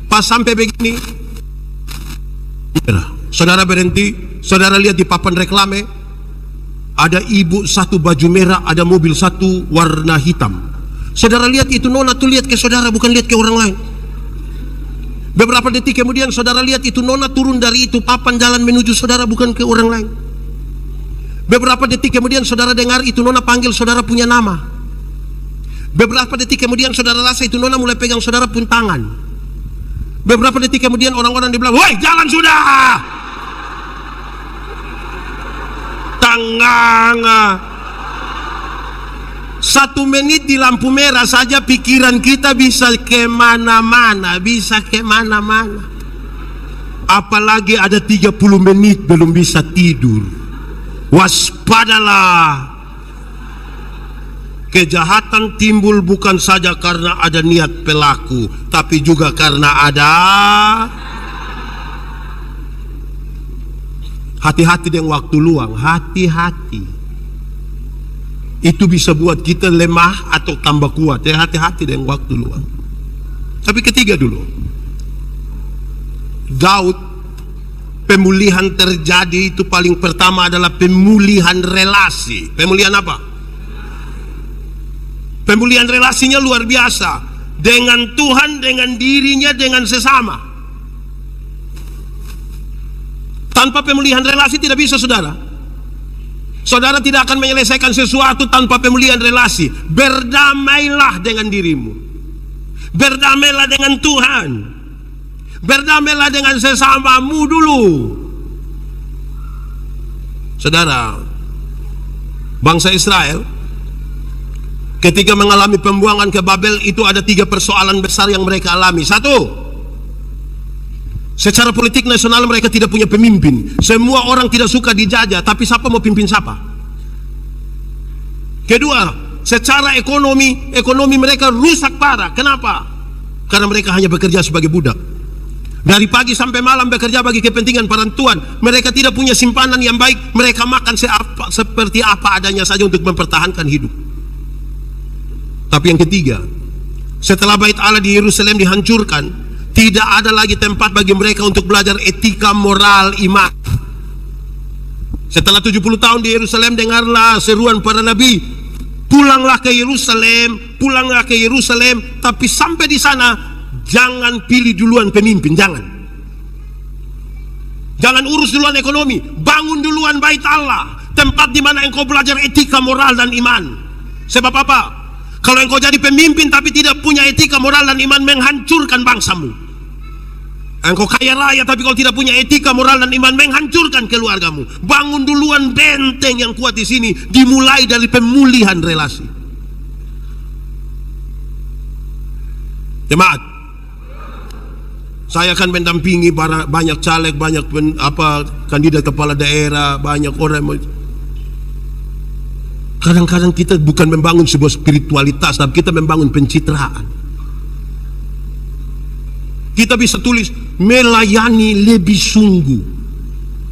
pas sampai begini, saudara berhenti, saudara lihat di papan reklame, ada ibu satu baju merah, ada mobil satu warna hitam. Saudara lihat itu nona tuh lihat ke saudara, bukan lihat ke orang lain. Beberapa detik kemudian saudara lihat itu nona turun dari itu papan jalan menuju saudara, bukan ke orang lain. Beberapa detik kemudian saudara dengar itu nona panggil saudara punya nama. Beberapa detik kemudian saudara rasa itu nona mulai pegang saudara pun tangan. Beberapa detik kemudian orang-orang dibilang, woi jalan sudah. Tangan. 1 menit di lampu merah saja pikiran kita bisa kemana-mana, apalagi ada 30 menit belum bisa tidur. Waspadalah, kejahatan timbul bukan saja karena ada niat pelaku, tapi juga karena ada. Hati-hati dengan waktu luang, hati-hati. Itu bisa buat kita lemah atau tambah kuat. Ya, hati-hati dengan waktu luang. Tapi ketiga dulu, Daud, pemulihan terjadi itu paling pertama adalah pemulihan relasi. Pemulihan apa? Pemulihan relasinya luar biasa, dengan Tuhan, dengan dirinya, dengan sesama. Tanpa pemulihan relasi tidak bisa, saudara. Saudara tidak akan menyelesaikan sesuatu tanpa pemulihan relasi. Berdamailah dengan dirimu, berdamailah dengan Tuhan, berdamailah dengan sesamamu dulu. Saudara, bangsa Israel ketika mengalami pembuangan ke Babel itu ada 3 persoalan besar yang mereka alami. 1, secara politik nasional mereka tidak punya pemimpin. Semua orang tidak suka dijajah, tapi siapa mau pimpin siapa? Kedua, secara ekonomi mereka rusak parah. Kenapa? Karena mereka hanya bekerja sebagai budak. Dari pagi sampai malam bekerja bagi kepentingan parantuan. Mereka tidak punya simpanan yang baik. Mereka makan seperti apa adanya saja untuk mempertahankan hidup. Tapi yang ketiga, setelah bait Allah di Yerusalem dihancurkan, tidak ada lagi tempat bagi mereka untuk belajar etika, moral, iman. Setelah 70 tahun di Yerusalem, dengarlah seruan para nabi, pulanglah ke Yerusalem, pulanglah ke Yerusalem. Tapi sampai di sana, jangan pilih duluan pemimpin, jangan urus duluan ekonomi, bangun duluan bait Allah, tempat di mana engkau belajar etika, moral, dan iman. Sebab apa? Kalau engkau jadi pemimpin tapi tidak punya etika, moral, dan iman, menghancurkan bangsamu. Engkau kaya raya tapi kalau tidak punya etika, moral, dan iman, menghancurkan keluargamu. Bangun duluan benteng yang kuat di sini, dimulai dari pemulihan relasi. Jemaat, saya akan mendampingi banyak caleg, banyak kandidat kepala daerah, banyak orang. Kadang-kadang kita bukan membangun sebuah spiritualitas, tapi kita membangun pencitraan. Kita bisa tulis melayani lebih sungguh.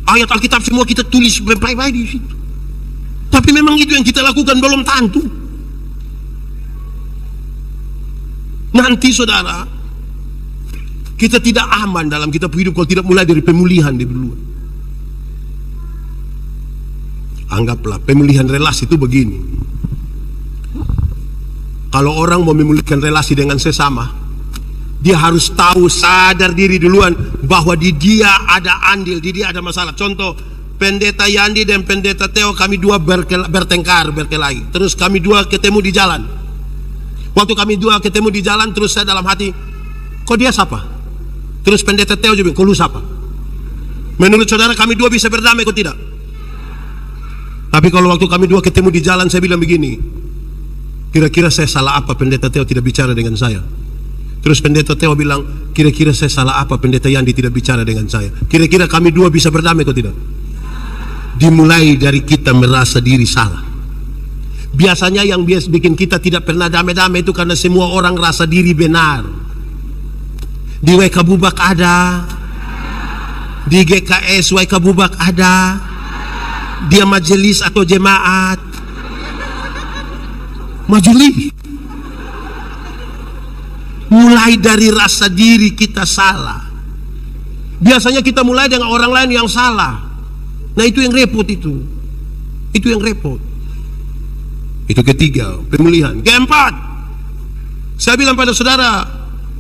Ayat Alkitab semua kita tulis baik-baik di situ. Tapi memang itu yang kita lakukan belum tentu. Nanti saudara, kita tidak aman dalam kita hidup kalau tidak mulai dari pemulihan di dulu. Anggaplah pemulihan relasi itu begini. Kalau orang mau memulihkan relasi dengan sesama, dia harus tahu, sadar diri duluan bahwa di dia ada andil, di dia ada masalah. Contoh, Pendeta Yandi dan Pendeta Theo, kami dua bertengkar, berkelahi. Terus kami dua ketemu di jalan. Waktu kami dua ketemu di jalan, terus saya dalam hati, kok dia siapa? Terus Pendeta Theo juga, kok lu siapa? Menurut saudara kami dua bisa berdamai, kok tidak? Tapi kalau waktu kami dua ketemu di jalan, saya bilang begini, kira-kira saya salah apa Pendeta Theo tidak bicara dengan saya? Terus Pendeta Theo bilang, kira-kira saya salah apa Pendeta Yandi tidak bicara dengan saya? Kira-kira kami dua bisa berdamai, kok tidak? Dimulai dari kita merasa diri salah. Biasanya yang bikin kita tidak pernah damai-damai itu karena semua orang rasa diri benar. Di WK Bubak ada, di GKS WK Bubak ada, dia majelis atau jemaat, majelis. Mulai dari rasa diri kita salah. Biasanya kita mulai dengan orang lain yang salah. Nah itu yang repot itu. Itu yang repot. Itu ketiga, pemulihan. Keempat, saya bilang pada saudara,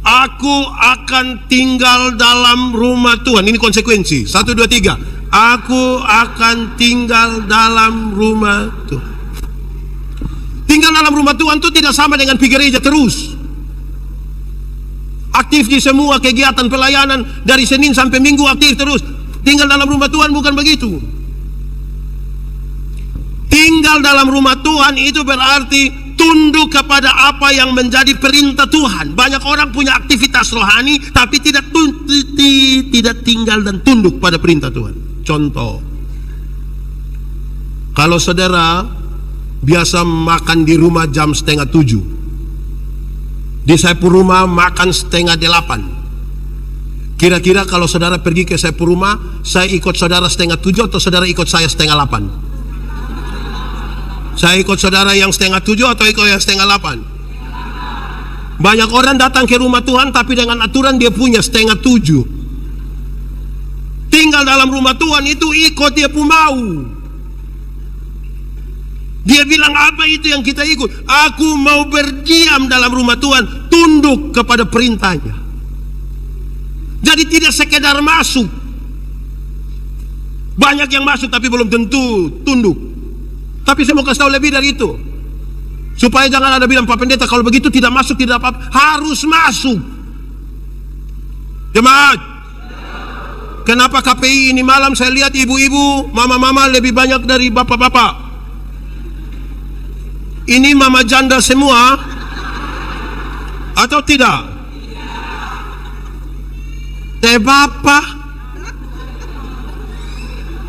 aku akan tinggal dalam rumah Tuhan. Ini konsekuensi. 1, 2, 3. Aku akan tinggal dalam rumah Tuhan. Tinggal dalam rumah Tuhan itu tidak sama dengan pergi gereja terus. Aktif di semua kegiatan pelayanan dari Senin sampai Minggu, aktif terus. Tinggal dalam rumah Tuhan bukan begitu. Tinggal dalam rumah Tuhan itu berarti tunduk kepada apa yang menjadi perintah Tuhan. Banyak orang punya aktivitas rohani tapi tidak tinggal dan tunduk pada perintah Tuhan. Contoh, kalau saudara biasa makan di rumah jam 6:30, di Saipul rumah makan 7:30. Kira-kira kalau saudara pergi ke Saipul rumah, saya ikut saudara 6:30 atau saudara ikut saya 7:30? Saya ikut saudara yang 7:30 atau ikut yang 7:30? Banyak orang datang ke rumah Tuhan tapi dengan aturan dia punya 6:30. Tinggal dalam rumah Tuhan itu ikut dia pun mau. Dia bilang, apa itu yang kita ikut? Aku mau berdiam dalam rumah Tuhan, tunduk kepada perintahnya. Jadi tidak sekedar masuk. Banyak yang masuk tapi belum tentu tunduk. Tapi saya mau kasih tahu lebih dari itu, supaya jangan ada bilang, Pak Pendeta kalau begitu tidak masuk tidak apa-apa. Harus masuk. Jemaat, kenapa KPI ini malam saya lihat ibu-ibu, mama-mama lebih banyak dari bapak-bapak? Ini mama janda semua atau tidak? Bapak,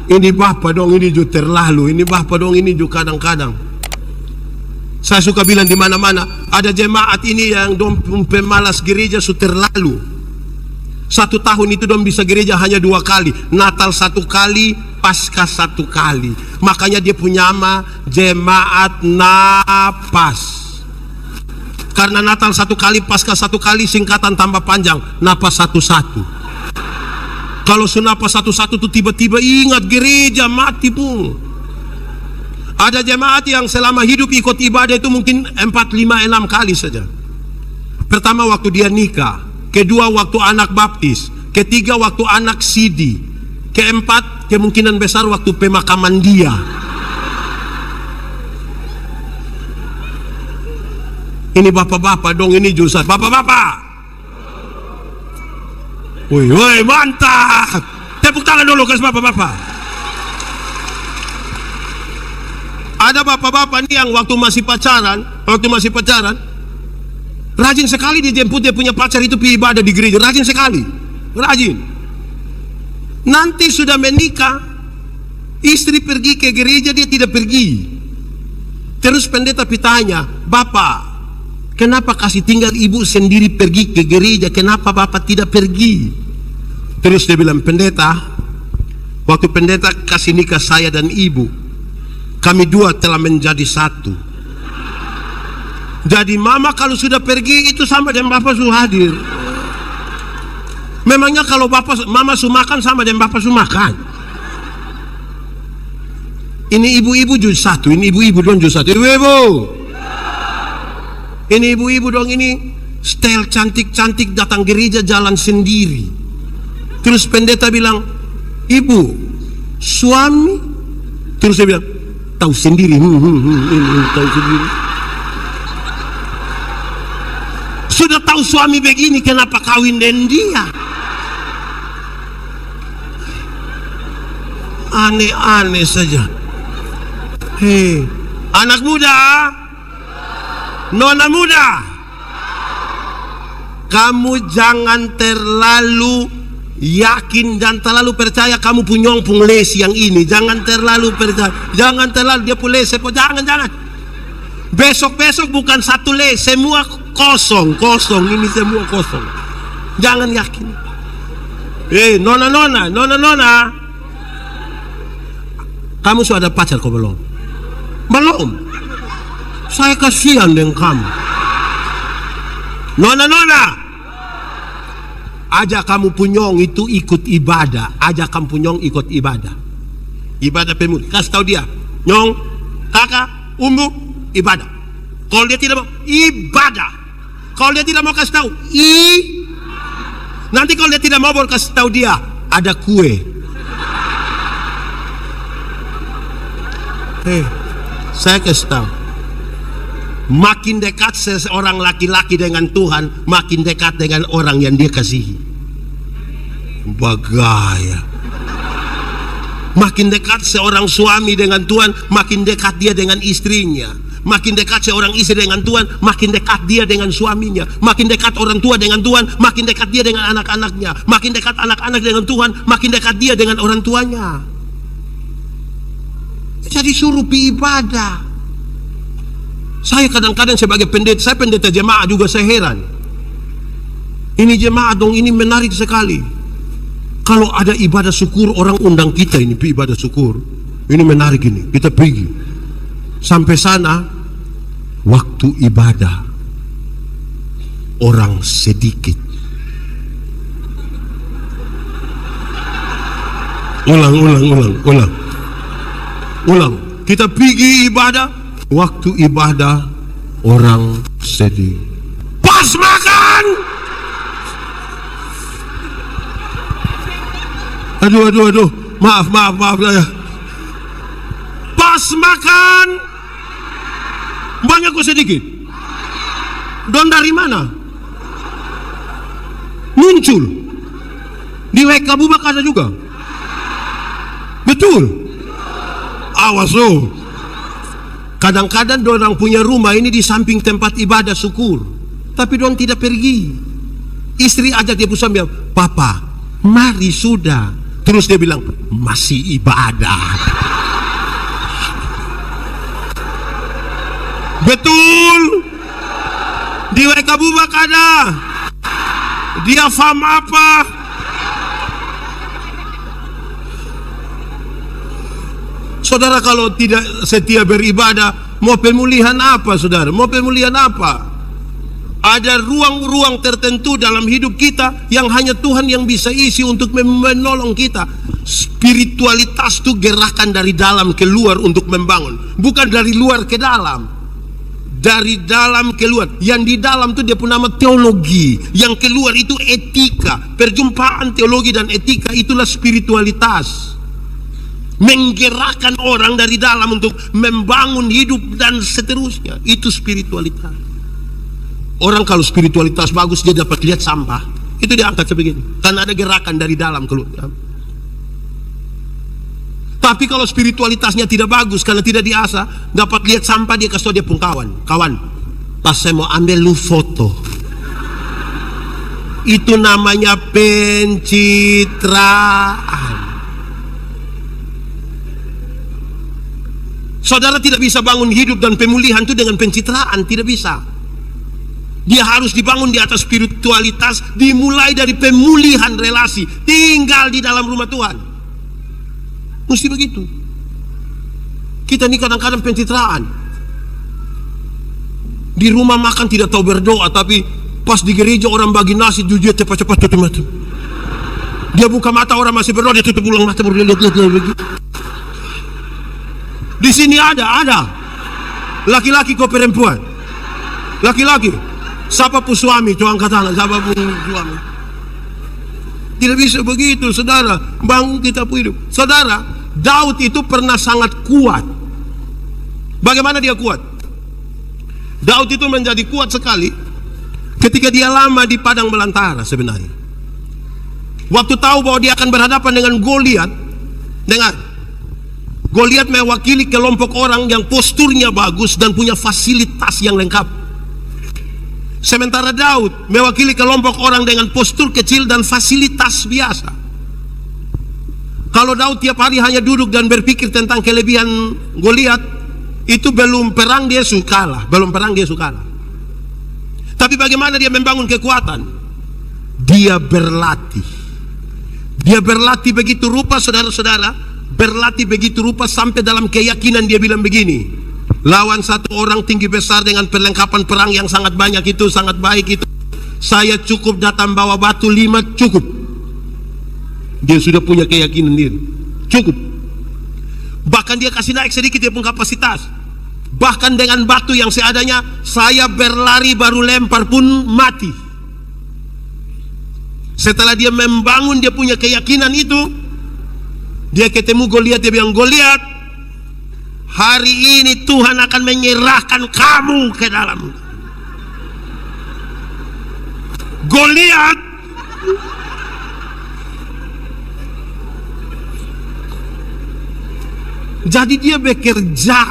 ini bapak dong, ini juga terlalu. Ini bapak dong, ini juga kadang-kadang. Saya suka bilang di mana-mana ada jemaat ini yang dong pemalas gereja su terlalu. 1 tahun itu dong bisa gereja hanya 2 kali, Natal 1 kali, Paskah 1 kali. Makanya dia punya nama jemaat napas. Karena Natal 1 kali, Paskah 1 kali, singkatan tambah panjang, napas 1-1. Kalau sunapa 1-1 tuh tiba-tiba ingat gereja mati pun. Ada jemaat yang selama hidup ikut ibadah itu mungkin 4, 5, 6 kali saja. Pertama waktu dia nikah, kedua waktu anak baptis, ketiga waktu anak sidi, keempat kemungkinan besar waktu pemakaman dia. Ini bapak-bapak dong, ini Jusat. Bapak-bapak. Woi, mantap. Tepuk tangan dulu ke bapak-bapak. Ada bapak-bapak nih yang waktu masih pacaran, rajin sekali dia jemput dia punya pacar itu pergi ibadah di gereja, rajin sekali. Rajin. Nanti sudah menikah, istri pergi ke gereja dia tidak pergi. Terus pendeta bertanya, "Bapak, kenapa kasih tinggal ibu sendiri pergi ke gereja? Kenapa bapak tidak pergi?" Terus dia bilang, "Pendeta, waktu pendeta kasih nikah saya dan ibu, kami dua telah menjadi satu. Jadi mama kalau sudah pergi itu sama dengan bapak sudah hadir. Memangnya kalau mama sudah makan sama dengan bapak sudah makan." Ini ibu-ibu juga satu, ini ibu-ibu dong juga satu. Ibu-ibu. Ini ibu-ibu dong, ini style cantik-cantik datang gereja jalan sendiri. Terus pendeta bilang, "Ibu, suami?" Terus dia bilang, "Tahu sendiri." Tahu sendiri. Sudah tahu suami begini, kenapa kawin dengan dia? Aneh-aneh saja. Hei, anak muda, nona muda, kamu jangan terlalu yakin dan terlalu percaya kamu punya les yang ini. Jangan terlalu percaya, jangan terlalu dia punya les. Jangan. Besok bukan 1 les, semua kosong. Ini semua kosong. Jangan yakin. Nona, kamu sudah ada pacar kok belum? Belum. Saya kasihan dengan kamu. Nona, ajak kamu punyong itu ikut ibadah. Ajak kamu punyong ikut ibadah. Ibadah pemuda. Kasih tahu dia, nyong, kakak, umbu, ibadah. Kalau dia tidak mau, ibadah. Kalau dia tidak mau kasih tahu, nanti kalau dia tidak mau baru kasih tahu dia, ada kue. Saya kasih tahu, makin dekat seorang laki-laki dengan Tuhan, makin dekat dengan orang yang dia kasihi. Bagaya. Makin dekat seorang suami dengan Tuhan, makin dekat dia dengan istrinya. Makin dekat seorang istri dengan Tuhan, makin dekat dia dengan suaminya. Makin dekat orang tua dengan Tuhan, makin dekat dia dengan anak-anaknya. Makin dekat anak-anak dengan Tuhan, makin dekat dia dengan orang tuanya. Jadi suruh pi ibadah. Saya kadang-kadang sebagai pendeta, saya pendeta jemaah juga, saya heran. Ini jemaah dong, ini menarik sekali. Kalau ada ibadah syukur, orang undang kita ini pi ibadah syukur. Ini menarik ini, kita pergi. Sampai sana, waktu ibadah orang sedikit. Ulang. Kita pergi ibadah, waktu ibadah orang sedikit. Pas makan. Aduh. Maaf ya. Pas makan, banyak kok sedikit. Don dari mana? Muncul di WK Bubak ada juga. Betul. Awas lo. Kadang-kadang dorang punya rumah ini di samping tempat ibadah syukur, tapi dorang tidak pergi. Istri ajak dia suami, "Papa, mari sudah." Terus dia bilang, "Masih ibadah." Betul. Di WK Bubak ada. Dia faham apa? Saudara kalau tidak setia beribadah, mau pemulihan apa saudara? Mau pemulihan apa? Ada ruang-ruang tertentu dalam hidup kita yang hanya Tuhan yang bisa isi untuk menolong kita. Spiritualitas itu gerakan dari dalam ke luar untuk membangun, bukan dari luar ke dalam. Dari dalam keluar. Yang di dalam itu dia punya nama teologi, yang keluar itu etika. Perjumpaan teologi dan etika itulah spiritualitas. Menggerakkan orang dari dalam untuk membangun hidup dan seterusnya. Itu spiritualitas. Orang kalau spiritualitas bagus, dia dapat lihat sampah, itu dia angkat sebegini, karena ada gerakan dari dalam keluar. Tapi kalau spiritualitasnya tidak bagus karena tidak diasah, dapat lihat sampah, dia kasih dia pun kawan, pas saya mau ambil lu foto. Itu namanya pencitraan. Saudara tidak bisa bangun hidup dan pemulihan itu dengan pencitraan, tidak bisa. Dia harus dibangun di atas spiritualitas, dimulai dari pemulihan relasi, tinggal di dalam rumah Tuhan. Mesti begitu. Kita ini kadang-kadang pencitraan. Di rumah makan tidak tahu berdoa, tapi pas di gereja orang bagi nasi, dia cepat-cepat tutup mata. Dia buka mata, orang masih berdoa, dia tutup ulang mata, baru lihat begitu. Di sini ada laki-laki kok perempuan, laki-laki. Siapa pun suami, coba angkat tangan. Siapa pun suami. Tidak bisa begitu, saudara. Bangun kita pun hidup. Saudara, Daud itu pernah sangat kuat. Bagaimana dia kuat? Daud itu menjadi kuat sekali ketika dia lama di padang belantara sebenarnya. Waktu tahu bahwa dia akan berhadapan dengan Goliat. Dengar, Goliat mewakili kelompok orang yang posturnya bagus dan punya fasilitas yang lengkap. Sementara Daud mewakili kelompok orang dengan postur kecil dan fasilitas biasa. Kalau Daud tiap hari hanya duduk dan berpikir tentang kelebihan Goliat, itu belum perang dia suka kalah, Tapi bagaimana dia membangun kekuatan? Dia berlatih. Dia berlatih begitu rupa, saudara-saudara, berlatih begitu rupa sampai dalam keyakinan dia bilang begini, lawan satu orang tinggi besar dengan perlengkapan perang yang sangat banyak itu, sangat baik itu, saya cukup datang bawa batu 5 cukup. Dia sudah punya keyakinan diri, cukup. Bahkan dia kasih naik sedikit dia punya kapasitas. Bahkan dengan batu yang seadanya, saya berlari baru lempar pun mati. Setelah dia membangun dia punya keyakinan itu, dia ketemu Goliat, dia bilang, Goliat, hari ini Tuhan akan menyerahkan kamu ke dalam. Goliat jadi dia bekerja.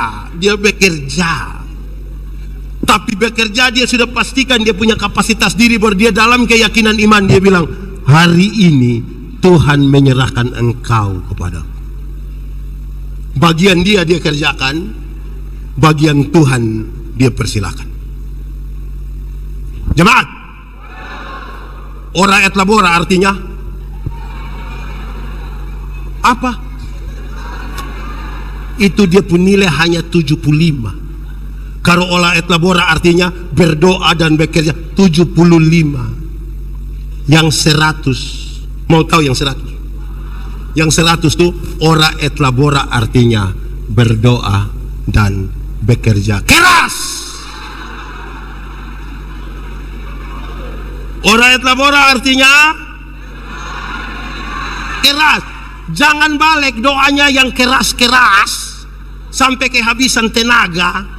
Tapi bekerja dia sudah pastikan dia punya kapasitas diri, baru dia dalam keyakinan iman dia bilang, hari ini Tuhan menyerahkan engkau kepada. Bagian dia kerjakan, bagian Tuhan dia persilakan. Jemaat, ora et labora artinya apa? Itu dia pun nilai hanya 75. Kalau olah et labora artinya berdoa dan bekerja 75. Yang 100, mau tahu yang 100? Yang 100 tuh ora et labora artinya berdoa dan bekerja keras. Ora et labora artinya keras. Jangan balik doanya yang keras-keras sampai kehabisan tenaga.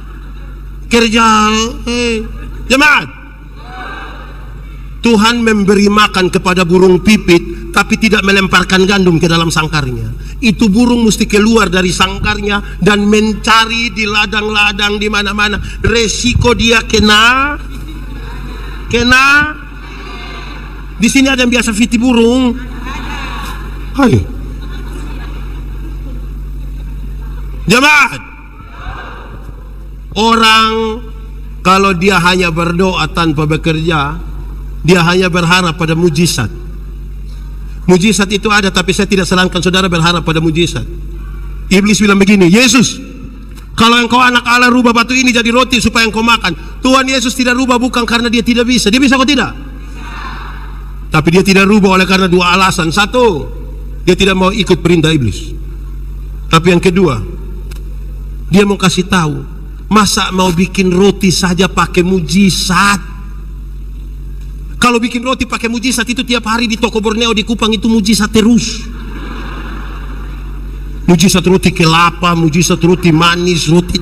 Kerja, jemaat, Tuhan memberi makan kepada burung pipit, tapi tidak melemparkan gandum ke dalam sangkarnya. Itu burung mesti keluar dari sangkarnya dan mencari di ladang-ladang di mana-mana. Resiko dia kena. Di sini ada yang biasa fiti burung. Hai, jemaat. Orang kalau dia hanya berdoa tanpa bekerja, dia hanya berharap pada mujizat. Mujizat itu ada, tapi saya tidak sarankan saudara berharap pada mujizat. Iblis bilang begini, Yesus, kalau engkau anak Allah, rubah batu ini jadi roti supaya engkau makan. Tuhan Yesus tidak rubah bukan karena dia tidak bisa. Dia bisa kok tidak? Tapi dia tidak rubah oleh karena dua alasan. Satu, dia tidak mau ikut perintah iblis. Tapi yang kedua, dia mau kasih tahu, masa mau bikin roti saja pakai mujizat? Kalau bikin roti pakai mujizat itu tiap hari di toko Borneo di Kupang itu mujizat terus. Mujizat roti kelapa, mujizat roti manis, roti.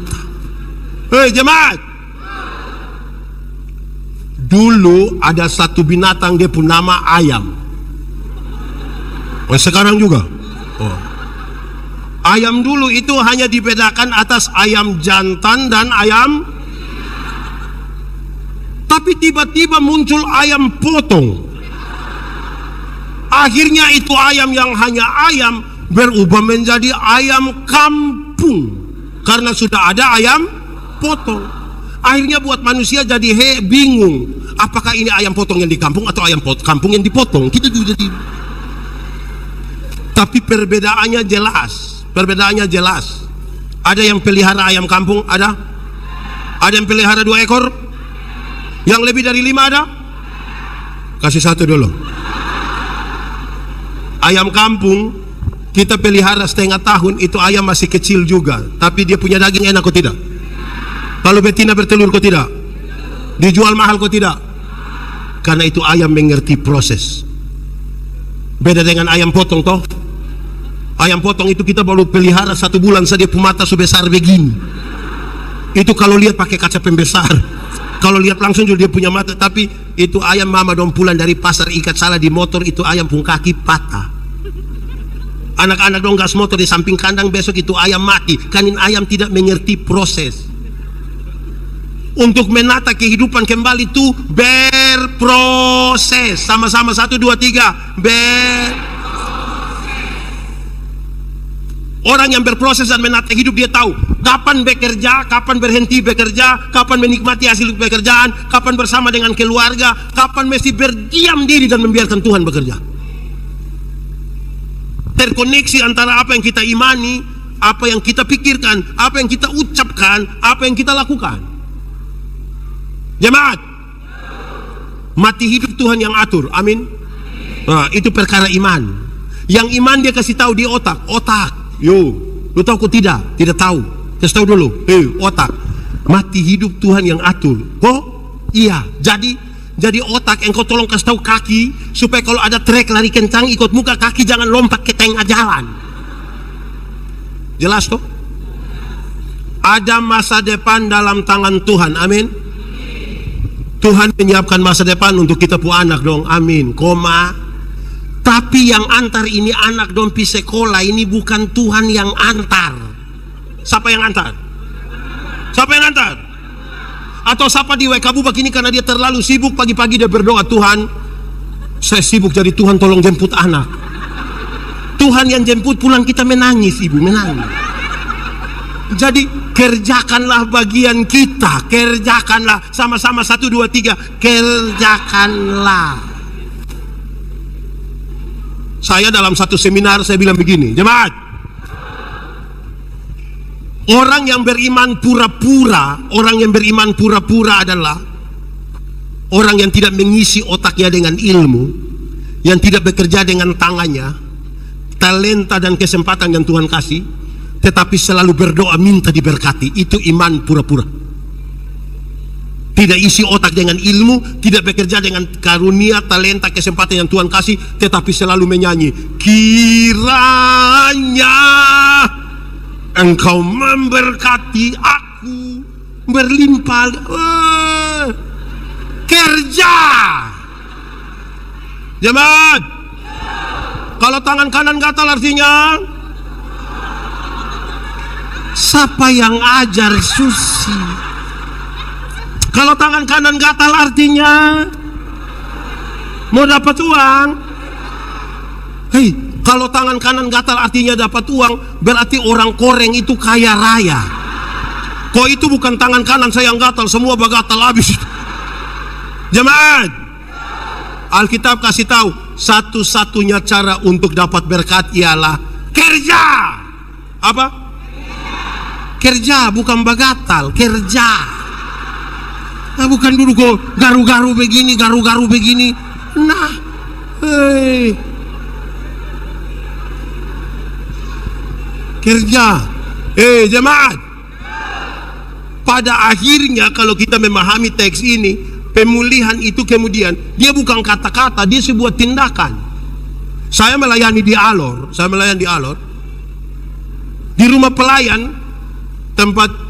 Hei jemaat, dulu ada satu binatang dia pun nama ayam. Sekarang juga. Ayam dulu itu hanya dibedakan atas ayam jantan dan ayam. Tapi tiba-tiba muncul ayam potong. Akhirnya itu ayam yang hanya ayam berubah menjadi ayam kampung. Karena sudah ada ayam potong. Akhirnya buat manusia jadi bingung. Apakah ini ayam potong yang di kampung atau ayam kampung yang dipotong? Kita juga jadi. Tapi perbedaannya jelas. Ada yang pelihara ayam kampung, ada yang pelihara 2 ekor, yang lebih dari 5 ada. Kasih 1 dulu. Ayam kampung kita pelihara setengah tahun, itu ayam masih kecil juga, tapi dia punya daging enak kok tidak? Kalau betina bertelur kok tidak? Dijual mahal kok tidak? Karena itu ayam mengerti proses. Beda dengan ayam potong toh. Ayam potong itu kita baru pelihara 1 bulan saja mata sebesar begini. Itu kalau lihat pakai kaca pembesar. Kalau lihat langsung juga dia punya mata. Tapi itu ayam mama dong pulang dari pasar ikat salah di motor, itu ayam pun kaki patah. Anak-anak dong gas motor di samping kandang, besok itu ayam mati. Kanin ayam tidak mengerti proses. Untuk menata kehidupan kembali itu berproses. Sama-sama 1, 2, 3 Orang yang berproses dan menata hidup dia tahu kapan bekerja, kapan berhenti bekerja, kapan menikmati hasil pekerjaan, kapan bersama dengan keluarga, kapan mesti berdiam diri dan membiarkan Tuhan bekerja. Terkoneksi antara apa yang kita imani, apa yang kita pikirkan, apa yang kita ucapkan, apa yang kita lakukan. Jemaat, mati hidup Tuhan yang atur, amin. Nah, itu perkara iman. Yang iman dia kasih tahu di otak. Yo, lu tahu kok tidak? Tidak tahu. Kasih tahu dulu. Otak. Mati hidup Tuhan yang atur. Kok? Iya. Jadi otak engkau tolong kasih tahu kaki supaya kalau ada trek lari kencang ikut muka, kaki jangan lompat ke tengah jalan. Jelas toh? Ada masa depan dalam tangan Tuhan. Amin. Tuhan menyiapkan masa depan untuk kita pu anak dong. Amin. Tapi yang antar ini anak dong pi sekolah ini bukan Tuhan yang antar. Siapa yang antar? Siapa yang antar? Atau sapa di WK Bubak ini karena dia terlalu sibuk, pagi-pagi dia berdoa, Tuhan, saya sibuk jadi Tuhan tolong jemput anak. Tuhan yang jemput pulang kita menangis, ibu, menangis. Jadi kerjakanlah bagian kita, kerjakanlah sama-sama 1, 2, 3, kerjakanlah. Saya dalam satu seminar saya bilang begini, jemaat, orang yang beriman pura-pura adalah orang yang tidak mengisi otaknya dengan ilmu, yang tidak bekerja dengan tangannya, talenta dan kesempatan yang Tuhan kasih, tetapi selalu berdoa minta diberkati. Itu iman pura-pura. Tidak isi otak dengan ilmu, tidak bekerja dengan karunia, talenta, kesempatan yang Tuhan kasih, tetapi selalu menyanyi, kiranya Engkau memberkati aku berlimpah. Kerja. Jemaat, kalau tangan kanan gatal artinya siapa yang ajar Susi? Kalau tangan kanan gatal artinya mau dapat uang. Hei, kalau tangan kanan gatal artinya dapat uang, berarti orang koreng itu kaya raya. Kok itu bukan tangan kanan saya yang gatal, semua bagatal habis. Jemaat, Alkitab kasih tahu satu-satunya cara untuk dapat berkat ialah kerja. Apa? Kerja, bukan bagatal, kerja. Nah, bukan dulu kok garu-garu begini, garu-garu begini. Nah, hei, kerja. Jemaat, pada akhirnya kalau kita memahami teks ini, pemulihan itu kemudian dia bukan kata-kata, dia sebuah tindakan. Saya melayani di Alor, di rumah pelayan, tempat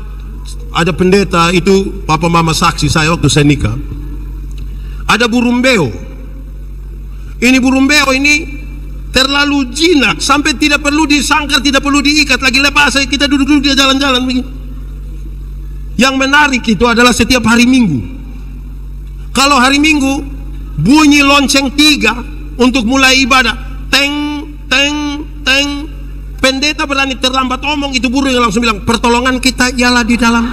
ada pendeta, itu papa mama saksi saya waktu saya nikah. Ada burung beo. Ini burung beo ini terlalu jinak sampai tidak perlu disangkar, tidak perlu diikat, lagi lepas saja kita duduk-duduk dia jalan-jalan begini. Yang menarik itu adalah setiap hari Minggu. Kalau hari Minggu bunyi lonceng 3 untuk mulai ibadah, teng teng teng, pendeta berani terlambat omong, itu burung yang langsung bilang, pertolongan kita ialah di dalam.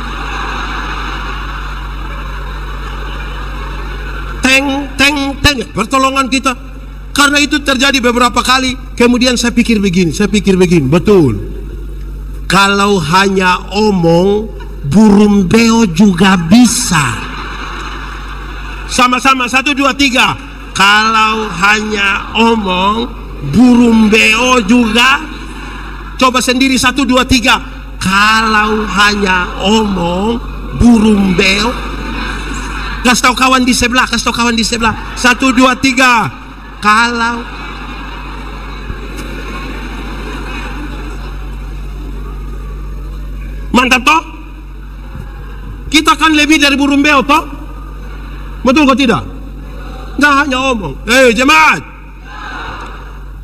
Teng teng teng, pertolongan kita. Karena itu terjadi beberapa kali. Kemudian saya pikir begini, betul. Kalau hanya omong, burung beo juga bisa. Sama-sama 1, 2, 3. Kalau hanya omong, burung beo juga. Coba sendiri 1, 2, 3. Kalau hanya omong, burung beo. Kasih tahu kawan di sebelah, 1, 2, 3. Kalau mantap toh? Kita kan lebih dari burung beo toh? Betul kok tidak? Nggak hanya omong. Jemaat,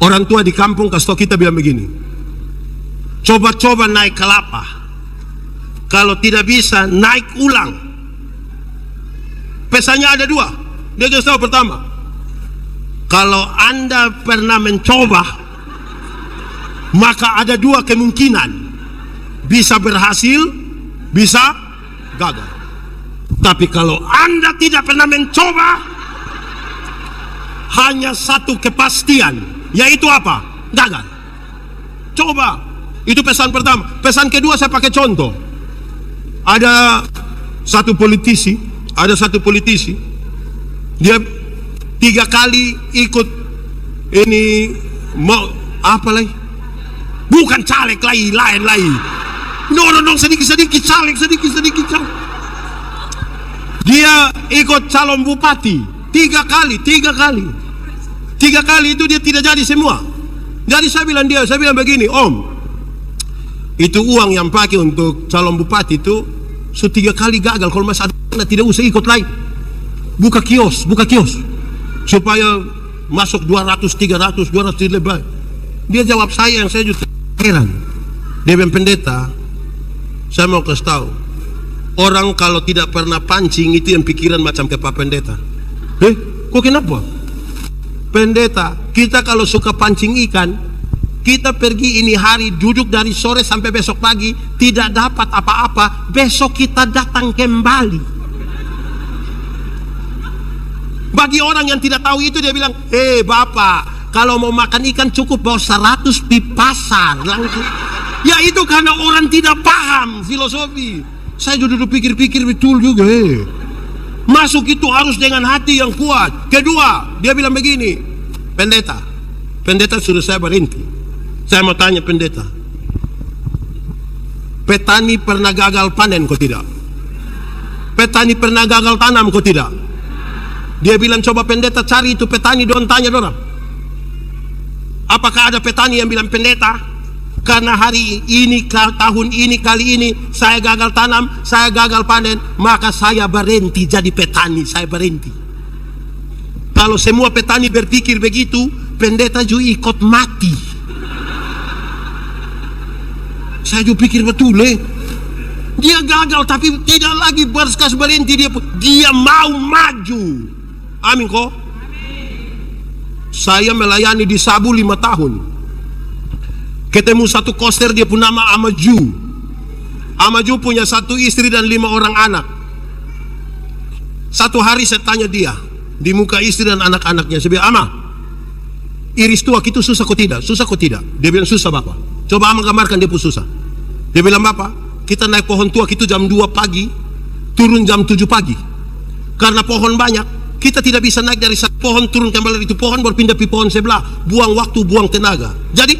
orang tua di kampung kasih tahu kita bilang begini, coba-coba naik kelapa, kalau tidak bisa naik ulang. Pesannya ada 2. Dia kasih tahu, pertama, kalau Anda pernah mencoba, maka ada 2 kemungkinan, bisa berhasil, bisa gagal. Tapi kalau Anda tidak pernah mencoba, hanya 1 kepastian, yaitu apa? Gagal. Coba. Itu pesan pertama. Pesan kedua saya pakai contoh. Ada satu politisi, dia 3 kali ikut ini, mau apa lagi? Bukan caleg lagi, lain lagi. No, sedikit caleg. Dia ikut calon bupati 3 kali. 3 kali itu dia tidak jadi semua. Jadi saya bilang begini, Om, itu uang yang pakai untuk calon bupati itu 3 kali gagal. Kalau masih ada, tidak usah ikut lagi. Buka kios. Supaya masuk 200, 300, 200 lebih. Dia jawab saya, yang saya juga heran. Dia bilang, pendeta, saya mau kasih tahu, Orang kalau tidak pernah pancing itu yang pikiran macam ke Pak Pendeta. Kok kenapa? Pendeta, kita kalau suka pancing ikan, kita pergi ini hari, duduk dari sore sampai besok pagi, tidak dapat apa-apa, besok kita datang kembali. Bagi orang yang tidak tahu itu, dia bilang, Bapak, kalau mau makan ikan cukup bawa 100 di pasar langsung. Ya itu karena orang tidak paham filosofi. Saya duduk pikir-pikir betul juga. Masuk itu harus dengan hati yang kuat. Kedua, dia bilang begini, Pendeta suruh saya berhenti. Saya mau tanya pendeta, petani pernah gagal panen kok tidak? Petani pernah gagal tanam kok tidak? Dia bilang, coba pendeta cari itu petani, don tanya dorang. Apakah ada petani yang bilang, pendeta, karena hari ini, tahun ini, kali ini saya gagal tanam, saya gagal panen, maka saya berhenti jadi petani, saya berhenti. Kalau semua petani berpikir begitu, pendeta juga ikut mati. Saya juga pikir betul, dia gagal tapi tidak lagi berkas berhenti, dia mau maju. Amin kok. Saya melayani di Sabu 5 tahun. Ketemu satu koster, dia pun nama Amaju. Amaju punya 1 istri dan 5 orang anak. Satu hari saya tanya dia di muka istri dan anak-anaknya, saya bilang, Ama, iris tuak itu susah kok tidak? Susah kok tidak? Dia bilang, susah Bapak. Coba Ama gambarkan dia pun susah. Dia bilang, Bapak, kita naik pohon tuak itu jam 2 pagi, turun jam 7 pagi. Karena pohon banyak, kita tidak bisa naik dari satu pohon turun kembali itu pohon, berpindah ke pohon sebelah, buang waktu, buang tenaga. Jadi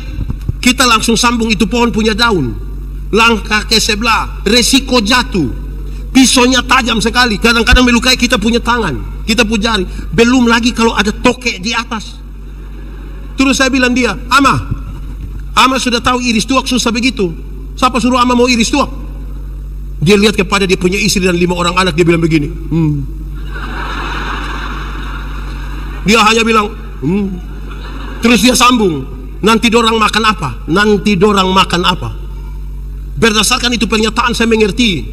kita langsung sambung itu pohon punya daun, langkah ke sebelah, resiko jatuh, pisaunya tajam sekali, kadang-kadang melukai kita punya tangan, kita punya jari, belum lagi kalau ada tokek di atas. Terus saya bilang dia, Ama sudah tahu iris tuak susah begitu, siapa suruh Ama mau iris tuak? Dia lihat kepada dia punya istri dan 5 orang anak, dia bilang begini, dia hanya bilang, Terus dia sambung, nanti dorang makan apa? Nanti dorang makan apa? Berdasarkan itu pernyataan saya mengerti,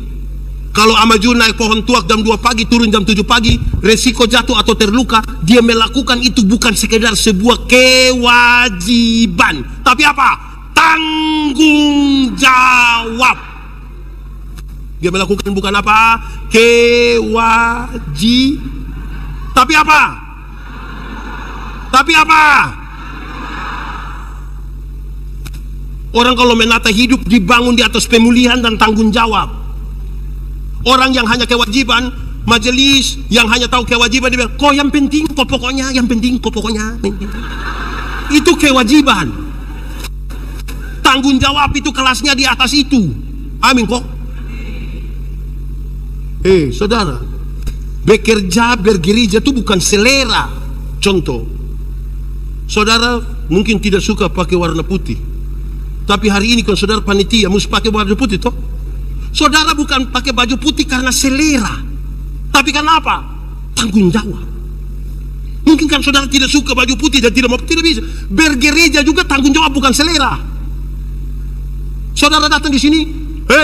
kalau Amaju naik pohon tuak jam 2 pagi, turun jam 7 pagi, resiko jatuh atau terluka, dia melakukan itu bukan sekedar sebuah kewajiban, tapi apa? Tanggung jawab. Dia melakukan bukan apa? Tapi apa? Tapi apa? Orang kalau menata hidup dibangun di atas pemulihan dan tanggung jawab. Orang yang hanya kewajiban, majelis yang hanya tahu kewajiban, dia bilang, kok yang penting kok pokoknya, yang penting kok pokoknya. Itu kewajiban. Tanggung jawab itu kelasnya di atas itu. Amin kok. Saudara, bekerja, bergereja itu bukan selera. Contoh, saudara mungkin tidak suka pakai warna putih, tapi hari ini kalau saudara panitia mesti pakai baju putih toh. Saudara bukan pakai baju putih karena selera, tapi karena apa? Tanggung jawab. Mungkin kan saudara tidak suka baju putih dan tidak mau, tidak bisa. Bergereja juga tanggung jawab bukan selera. Saudara datang di sini,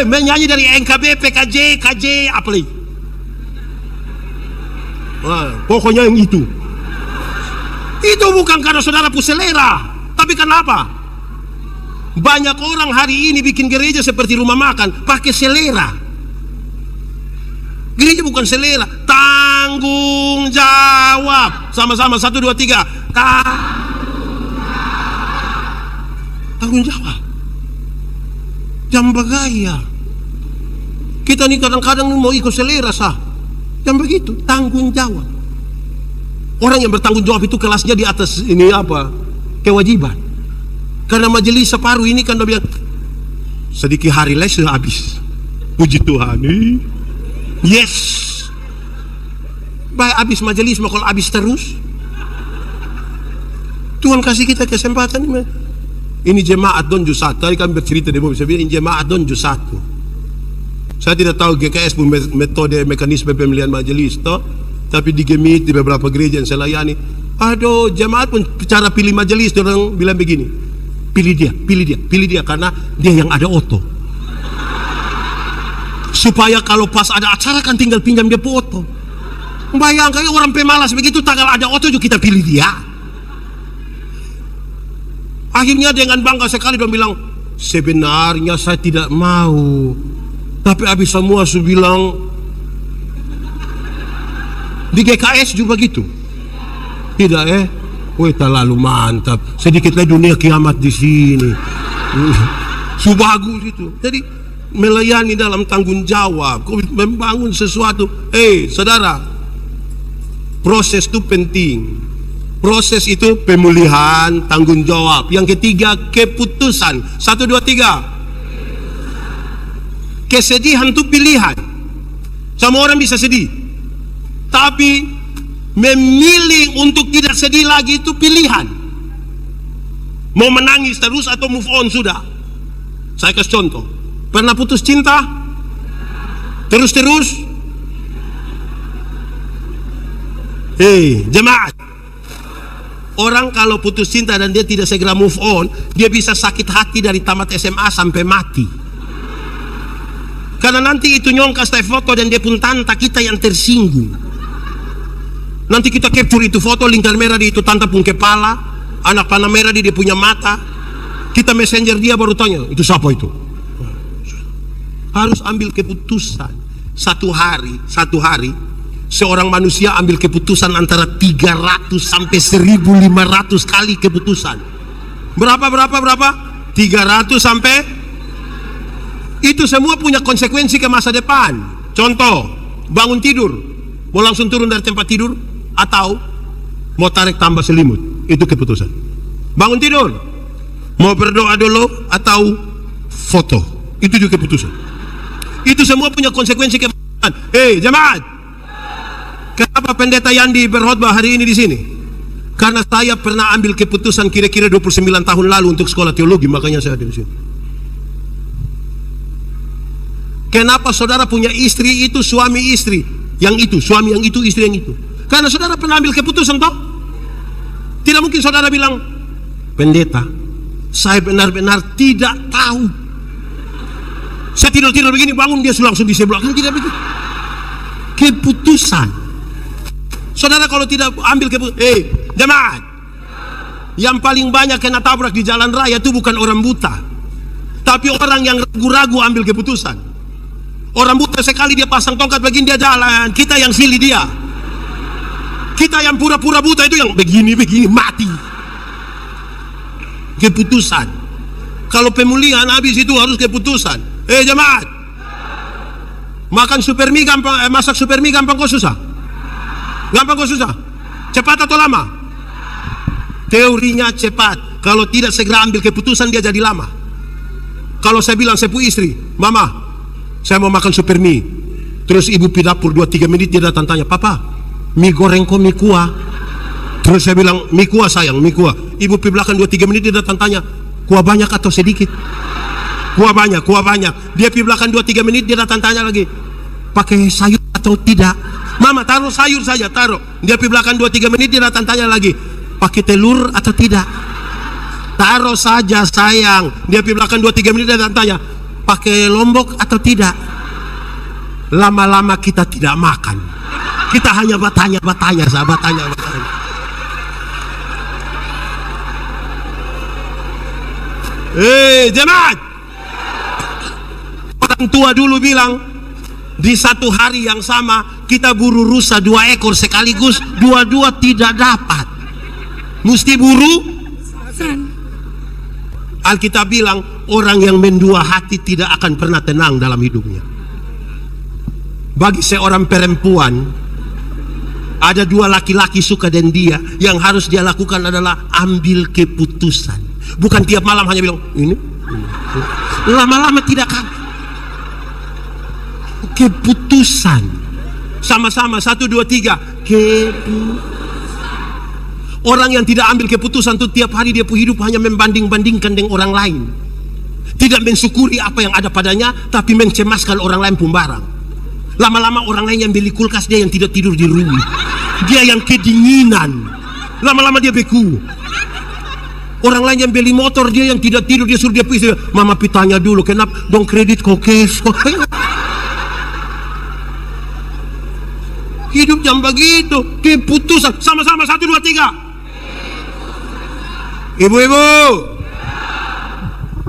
menyanyi dari NKB, PKJ, KJ, apa lagi? Pokoknya yang itu. Itu bukan karena saudara punya selera, tapi karena apa? Banyak orang hari ini bikin gereja seperti rumah makan, pakai selera. Gereja bukan selera, tanggung jawab. Sama-sama, 1, 2, 3. Tanggung jawab. Jangan bergaya. Kita nih kadang-kadang mau ikut selera sah. Jangan begitu, tanggung jawab. Orang yang bertanggung jawab itu kelasnya di atas ini apa? Kewajiban. Karena majelis separuh ini kan dia bilang, sedikit hari les sudah habis. Puji Tuhan. Yes. Baik habis majelis, mau kalau habis terus. Tuhan kasih kita kesempatan ini. Ini jemaat Donju 1. Tadi kami bercerita di mobil, saya bilang ini jemaat Donju 1. Saya tidak tahu GKS pun metode mekanisme pemilihan majelis toh, tapi di Gemit, di beberapa gereja yang saya layani, aduh jemaat pun cara pilih majelis, orang bilang begini, pilih dia karena dia yang ada oto. supaya kalau pas ada acara kan tinggal pinjam dia foto. Bayangkan orang pemalas begitu, tanggal ada foto juga kita pilih dia. Akhirnya dengan bangga sekali dia bilang, sebenarnya saya tidak mau, tapi habis semua saya bilang. Di GKS juga gitu. Tidak wih terlalu mantap. Sedikit lagi dunia kiamat di sini. Bagus itu. Jadi melayani dalam tanggung jawab, membangun sesuatu. Saudara, proses itu penting. Proses itu pemulihan, tanggung jawab. Yang ketiga, keputusan. 1, 2, 3. Kesedihan itu pilihan. Semua orang bisa sedih, tapi memilih untuk tidak sedih lagi itu pilihan. Mau menangis terus atau move on sudah. Saya kasih contoh. Pernah putus cinta? Terus-terus? Jemaat. Orang kalau putus cinta dan dia tidak segera move on, dia bisa sakit hati dari tamat SMA sampai mati. Karena nanti itu nyongkas foto dan dia pun tanta kita yang tersinggung. Nanti kita capture itu foto, lingkar merah di itu tanta pun kepala, anak panah merah di dia punya mata. Kita messenger dia baru tanya, itu siapa itu? Harus ambil keputusan. Satu hari seorang manusia ambil keputusan antara 300 sampai 1500 kali keputusan. Berapa? 300 sampai. Itu semua punya konsekuensi ke masa depan. Contoh, bangun tidur, mau langsung turun dari tempat tidur atau mau tarik tambah selimut, itu keputusan. Bangun tidur, mau berdoa dulu atau foto, itu juga keputusan. Itu semua punya konsekuensi ke masa depan. Jemaat, kenapa pendeta Yandi berkhotbah hari ini di sini? Karena saya pernah ambil keputusan kira-kira 29 tahun lalu untuk sekolah teologi, makanya saya ada di sini. Kenapa saudara punya istri itu suami istri yang itu, suami yang itu, istri yang itu? Karena saudara pernah ambil keputusan toh? Tidak mungkin saudara bilang, pendeta, saya benar-benar tidak tahu. Saya tidur-tidur begini, bangun dia langsung di sebelah. Kan tidak begitu. Keputusan. Saudara kalau tidak ambil keputusan, jemaat, yang paling banyak kena tabrak di jalan raya itu bukan orang buta, tapi orang yang ragu-ragu ambil keputusan. Orang buta sekali dia pasang tongkat begini dia jalan, kita yang silih dia. Kita yang pura-pura buta itu yang begini mati. Keputusan. Kalau pemulihan habis itu harus keputusan. Jemaat, makan super mie gampang, masak super mie gampang kok susah? Gampang kok susah? Cepat atau lama? Teorinya cepat. Kalau tidak segera ambil keputusan dia jadi lama. Kalau saya bilang sepupu istri, mama, saya mau makan super mie. Terus ibu pi dapur 2-3 menit dia datang tanya, papa, mie goreng kok mie kuah? Terus saya bilang, mie kuah sayang, mie kuah. Ibu pi belakang 2-3 menit dia datang tanya, kuah banyak atau sedikit? Kuah banyak. Dia pi belakang 2-3 menit dia datang tanya lagi, pakai sayur atau tidak? Mama taruh sayur saja, taruh. Dia pi belakang 2-3 menit dia datang tanya lagi, pakai telur atau tidak? Taruh saja sayang. Dia pi belakang 2-3 menit dia datang tanya, pakai lombok atau tidak? Lama-lama kita tidak makan. Kita hanya bertanya, sahabat tanya. Jemaat, orang tua dulu bilang, di satu hari yang sama kita buru rusa 2 ekor sekaligus, dua-dua tidak dapat. Mesti buru. Alkitab bilang, orang yang mendua hati tidak akan pernah tenang dalam hidupnya. Bagi seorang perempuan, ada 2 laki-laki suka dengan dia, yang harus dia lakukan adalah ambil keputusan. Bukan tiap malam hanya bilang, ini. Lama-lama tidak kan. Keputusan. Sama-sama, 1, 2, 3. Keputusan. Orang yang tidak ambil keputusan itu tiap hari dia hidup hanya membanding-bandingkan dengan orang lain. Tidak mensyukuri apa yang ada padanya, tapi mencemaskan orang lain pun barang. Lama-lama orang lain yang beli kulkas, dia yang tidak tidur di rumah. Dia yang kedinginan. Lama-lama dia beku. Orang lain yang beli motor, dia yang tidak tidur, dia suruh dia pergi. Mama pitanya dulu, kenapa dong kredit kok cash kok? Hidup jam begitu, keputusan. Sama-sama 1, 2, 3. Ibu-ibu,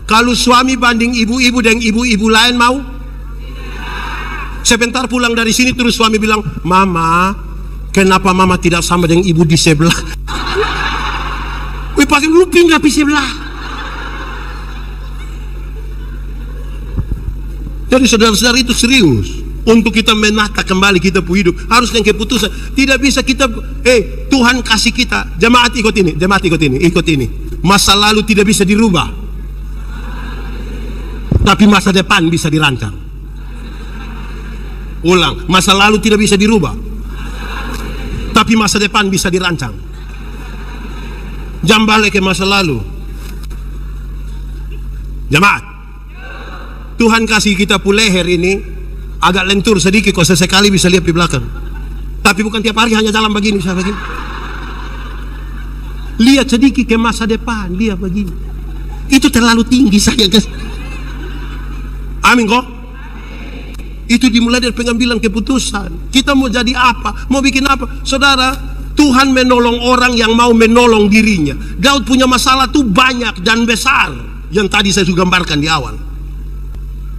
kalau suami banding ibu-ibu dengan ibu-ibu lain mau? Sebentar pulang dari sini terus suami bilang, "Mama, kenapa mama tidak sama dengan ibu di sebelah?" Wih, pasti lu pindah di sebelah. Jadi saudara-saudara, itu serius. Untuk kita menata kembali kita punya hidup harus dengan keputusan. Tidak bisa kita Tuhan kasih kita, jemaat ikut ini. Masa lalu tidak bisa dirubah, tapi masa depan bisa dirancang. Ulang, masa lalu tidak bisa dirubah, tapi masa depan bisa dirancang. Jangan balik ke masa lalu. Jemaat, Tuhan kasih kita leher ini agak lentur sedikit, kok sesekali bisa lihat di belakang. Tapi bukan tiap hari hanya jalan begini, saya begini. Lihat sedikit ke masa depan, lihat begini. Itu terlalu tinggi saya, guys. Amin kok. Itu dimulai dari pengambilan keputusan. Kita mau jadi apa, mau bikin apa. Saudara, Tuhan menolong orang yang mau menolong dirinya. Daud punya masalah tuh banyak dan besar, yang tadi saya sudah gambarkan di awal.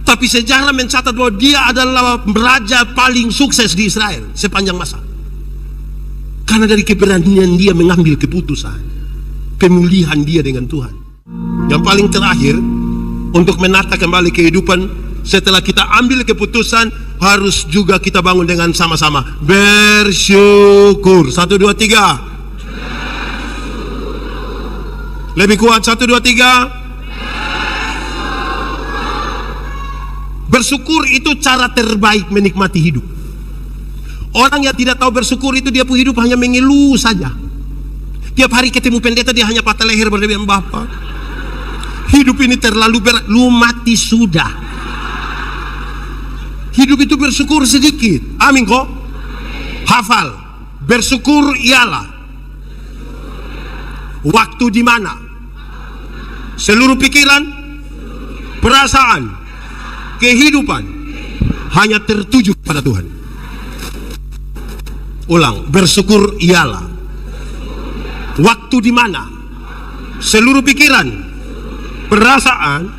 Tapi sejarah mencatat bahwa dia adalah raja paling sukses di Israel sepanjang masa. Karena dari keberanian dia mengambil keputusan, pemulihan dia dengan Tuhan. Yang paling terakhir, untuk menata kembali kehidupan, setelah kita ambil keputusan, harus juga kita bangun dengan sama-sama bersyukur. 1, 2, 3. Lebih kuat. 1, 2, 3. Bersyukur itu cara terbaik menikmati hidup. Orang yang tidak tahu bersyukur itu dia punya hidup hanya mengeluh saja. Tiap hari ketemu pendeta dia hanya patah leher berdebat, "Bapak, hidup ini terlalu berat." Lu mati sudah. Hidup itu bersyukur sedikit. Amin kok. Hafal, bersyukur ialah waktu di mana seluruh pikiran, perasaan, kehidupan hanya tertuju pada Tuhan. Ulang, bersyukur ialah waktu di mana seluruh pikiran, perasaan,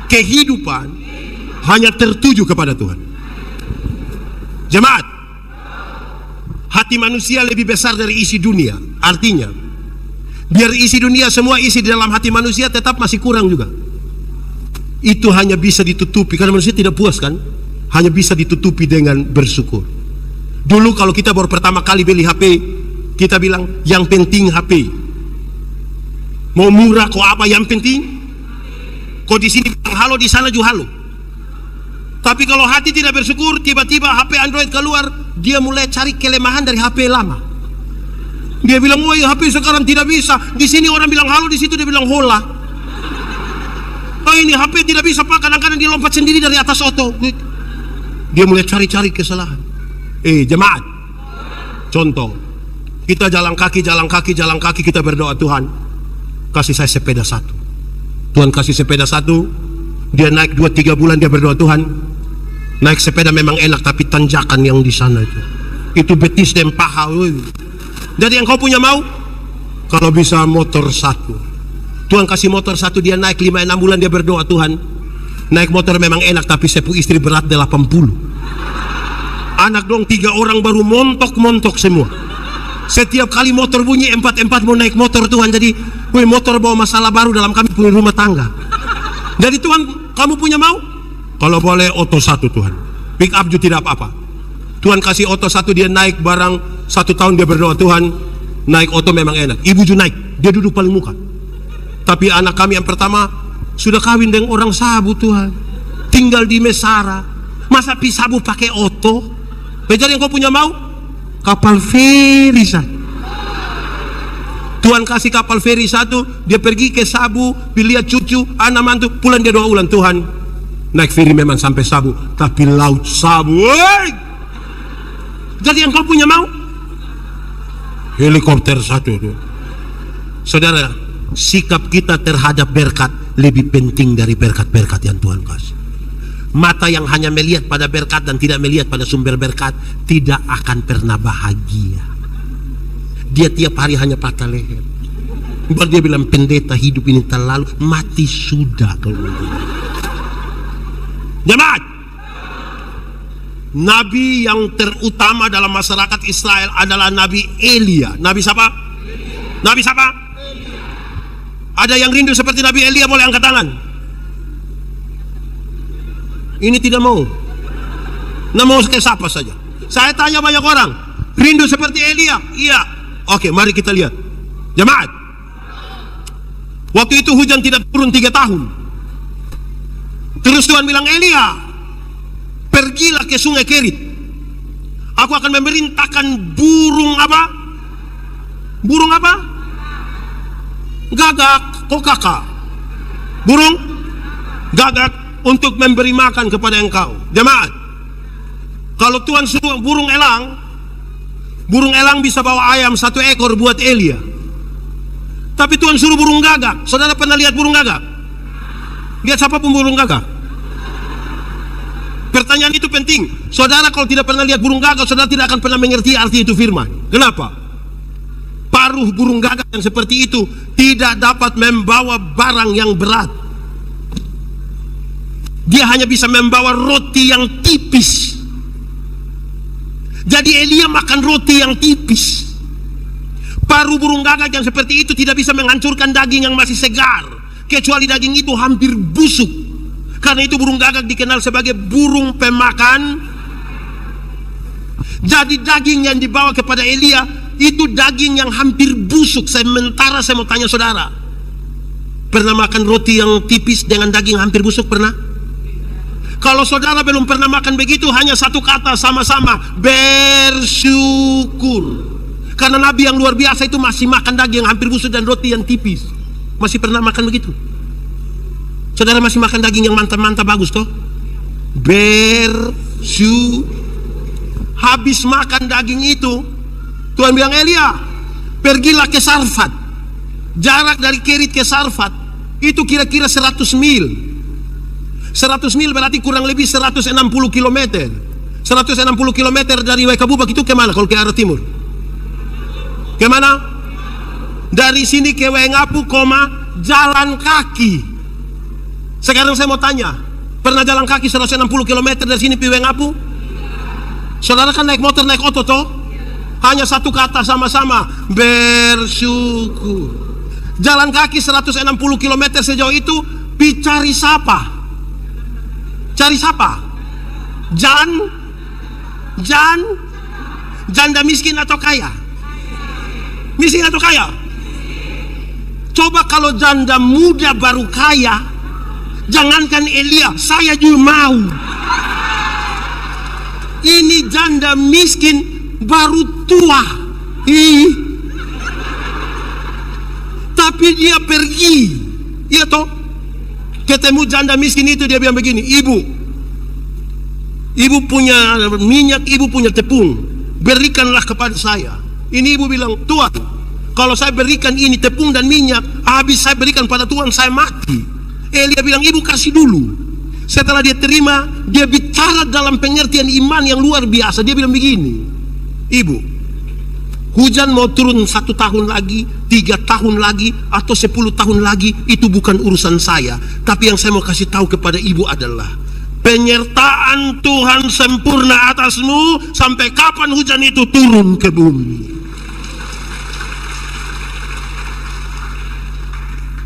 kehidupan hanya tertuju kepada Tuhan. Jemaat, hati manusia lebih besar dari isi dunia. Artinya, biar isi dunia semua isi di dalam hati manusia, tetap masih kurang juga. Itu hanya bisa ditutupi, karena manusia tidak puas kan, hanya bisa ditutupi dengan bersyukur. Dulu kalau kita baru pertama kali beli HP, kita bilang yang penting HP. Mau murah kok apa, yang penting. Kok di sini bilang halo, di sana juga halo. Tapi kalau hati tidak bersyukur, tiba-tiba HP Android keluar, dia mulai cari kelemahan dari HP lama. Dia bilang, "Woi, HP sekarang tidak bisa." Di sini orang bilang halo, di situ dia bilang hola. "Oh, ini HP tidak bisa Pak, kadang-kadang dia lompat sendiri dari atas oto." Dia mulai cari-cari kesalahan. Jemaat, contoh, kita jalan kaki, kita berdoa, "Tuhan, kasih saya sepeda 1." Tuhan kasih sepeda 1, dia naik 2-3 bulan, dia berdoa, "Tuhan, naik sepeda memang enak, tapi tanjakan yang di sana itu betis dan paha." Jadi yang kau punya mau, kalau bisa motor 1. Tuhan kasih motor 1, dia naik 5-6 bulan, dia berdoa, "Tuhan, naik motor memang enak, tapi saya punya istri berat 80. Anak dong 3 orang baru montok-montok semua. Setiap kali motor bunyi 4-4 mau naik motor Tuhan. Jadi motor bawa masalah baru dalam kami punya rumah tangga. Jadi Tuhan, kamu punya mau? Kalau boleh Oto 1 Tuhan. Pick up juga tidak apa-apa. Tuhan kasih Oto 1, dia naik barang 1 tahun, dia berdoa, "Tuhan, naik Oto memang enak." Ibu juga naik, dia duduk paling muka. Tapi anak kami yang pertama sudah kawin dengan orang Sabu Tuhan, tinggal di Mesara. Masa pi Sabu pakai Oto? Jadi yang kau punya mau? Kapal feri 1. Tuhan kasih kapal feri 1, dia pergi ke Sabu, lihat cucu, anak mantu, pulang dia doa ulang, "Tuhan, naik feri memang sampai Sabu, tapi laut Sabu." Jadi yang kau punya mau? Helikopter 1 tuh. Saudara, sikap kita terhadap berkat lebih penting dari berkat-berkat yang Tuhan kasih. Mata yang hanya melihat pada berkat dan tidak melihat pada sumber berkat tidak akan pernah bahagia. Dia tiap hari hanya patah leher. Baru dia bilang, pendeta hidup ini terlalu, mati sudah kalau begitu. Jemaat, nabi yang terutama dalam masyarakat Israel adalah Nabi Elia. Nabi siapa? Nabi siapa? Ada yang rindu seperti Nabi Elia, boleh angkat tangan. Ini tidak mau. Nah, mau ke siapa saja. Saya tanya banyak orang, rindu seperti Elia? Iya. Oke, mari kita lihat. Jemaat, waktu itu hujan tidak turun 3 tahun. Terus Tuhan bilang, Elia, pergilah ke sungai Kerit. Aku akan memerintahkan burung apa? Burung apa? Gagak, kokaka. Burung gagak untuk memberi makan kepada engkau. Jemaat, kalau Tuhan suruh burung elang bisa bawa ayam 1 ekor buat Elia. Tapi Tuhan suruh burung gagak. Saudara pernah lihat burung gagak? Lihat siapa pun burung gagak? Pertanyaan itu penting. Saudara kalau tidak pernah lihat burung gagak, saudara tidak akan pernah mengerti arti itu firman. Kenapa? Paruh burung gagak yang seperti itu tidak dapat membawa barang yang berat. Dia hanya bisa membawa roti yang tipis. Jadi Elia makan roti yang tipis. Paruh burung gagak yang seperti itu tidak bisa menghancurkan daging yang masih segar, kecuali daging itu hampir busuk. Karena itu burung gagak dikenal sebagai burung pemakan. Jadi daging yang dibawa kepada Elia itu daging yang hampir busuk. Sementara saya mau tanya saudara, pernah makan roti yang tipis dengan daging hampir busuk? Pernah? Kalau saudara belum pernah makan begitu, hanya satu kata sama-sama, bersyukur. Karena Nabi yang luar biasa itu masih makan daging yang hampir busuk dan roti yang tipis. Masih pernah makan begitu? Saudara masih makan daging yang mantap-mantap bagus toh? Bersyukur. Habis makan daging itu, Tuhan bilang, Elia, pergilah ke Sarfat. Jarak dari Kerit ke Sarfat itu kira-kira 100 mil. 100 mil berarti kurang lebih 160 km. 160 km dari Waikabubak itu kemana kalau ke arah timur? Kemana? Dari sini ke Wengapu, jalan kaki. Sekarang saya mau tanya, pernah jalan kaki 160 km dari sini ke Wengapu? Saudara kan naik motor, naik oto toh? Hanya satu kata sama-sama, bersyukur. Jalan kaki 160 km sejauh itu, cari siapa? Cari siapa? Janda miskin atau kaya? Miskin atau kaya? Coba kalau janda muda baru kaya, jangankan Elia, saya juga mau. Ini janda miskin baru tua. Tapi dia pergi. Iya toh? Ketemu janda miskin itu, dia bilang begini, Ibu punya minyak, ibu punya tepung, berikanlah kepada saya. Ini ibu bilang, Tuhan, kalau saya berikan ini tepung dan minyak, habis saya berikan pada Tuhan, saya mati. Elia bilang, ibu kasih dulu. Setelah dia terima, dia bicara dalam pengertian iman yang luar biasa. Dia bilang begini, Ibu, hujan mau turun 1 tahun lagi, 3 tahun lagi, atau 10 tahun lagi, itu bukan urusan saya. Tapi yang saya mau kasih tahu kepada ibu adalah, penyertaan Tuhan sempurna atasmu sampai kapan hujan itu turun ke bumi.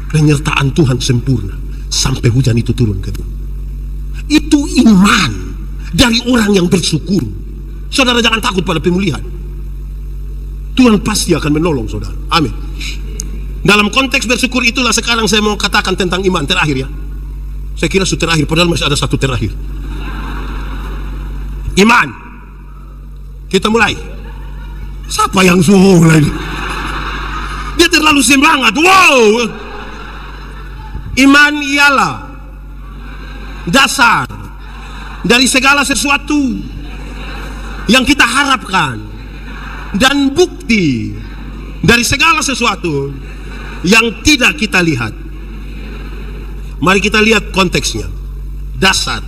Penyertaan Tuhan sempurna sampai hujan itu turun ke bumi. Itu iman dari orang yang bersyukur. Saudara jangan takut pada pemulihan. Tuhan pasti akan menolong saudara. Amin. Dalam konteks bersyukur itulah sekarang saya mau katakan tentang iman terakhir ya. Saya kira sudah terakhir, padahal masih ada satu terakhir. Iman. Kita mulai. Siapa yang suruh lagi? Dia terlalu semangat. Wow. Iman ialah dasar dari segala sesuatu yang kita harapkan dan bukti dari segala sesuatu yang tidak kita lihat. Mari kita lihat konteksnya. Dasar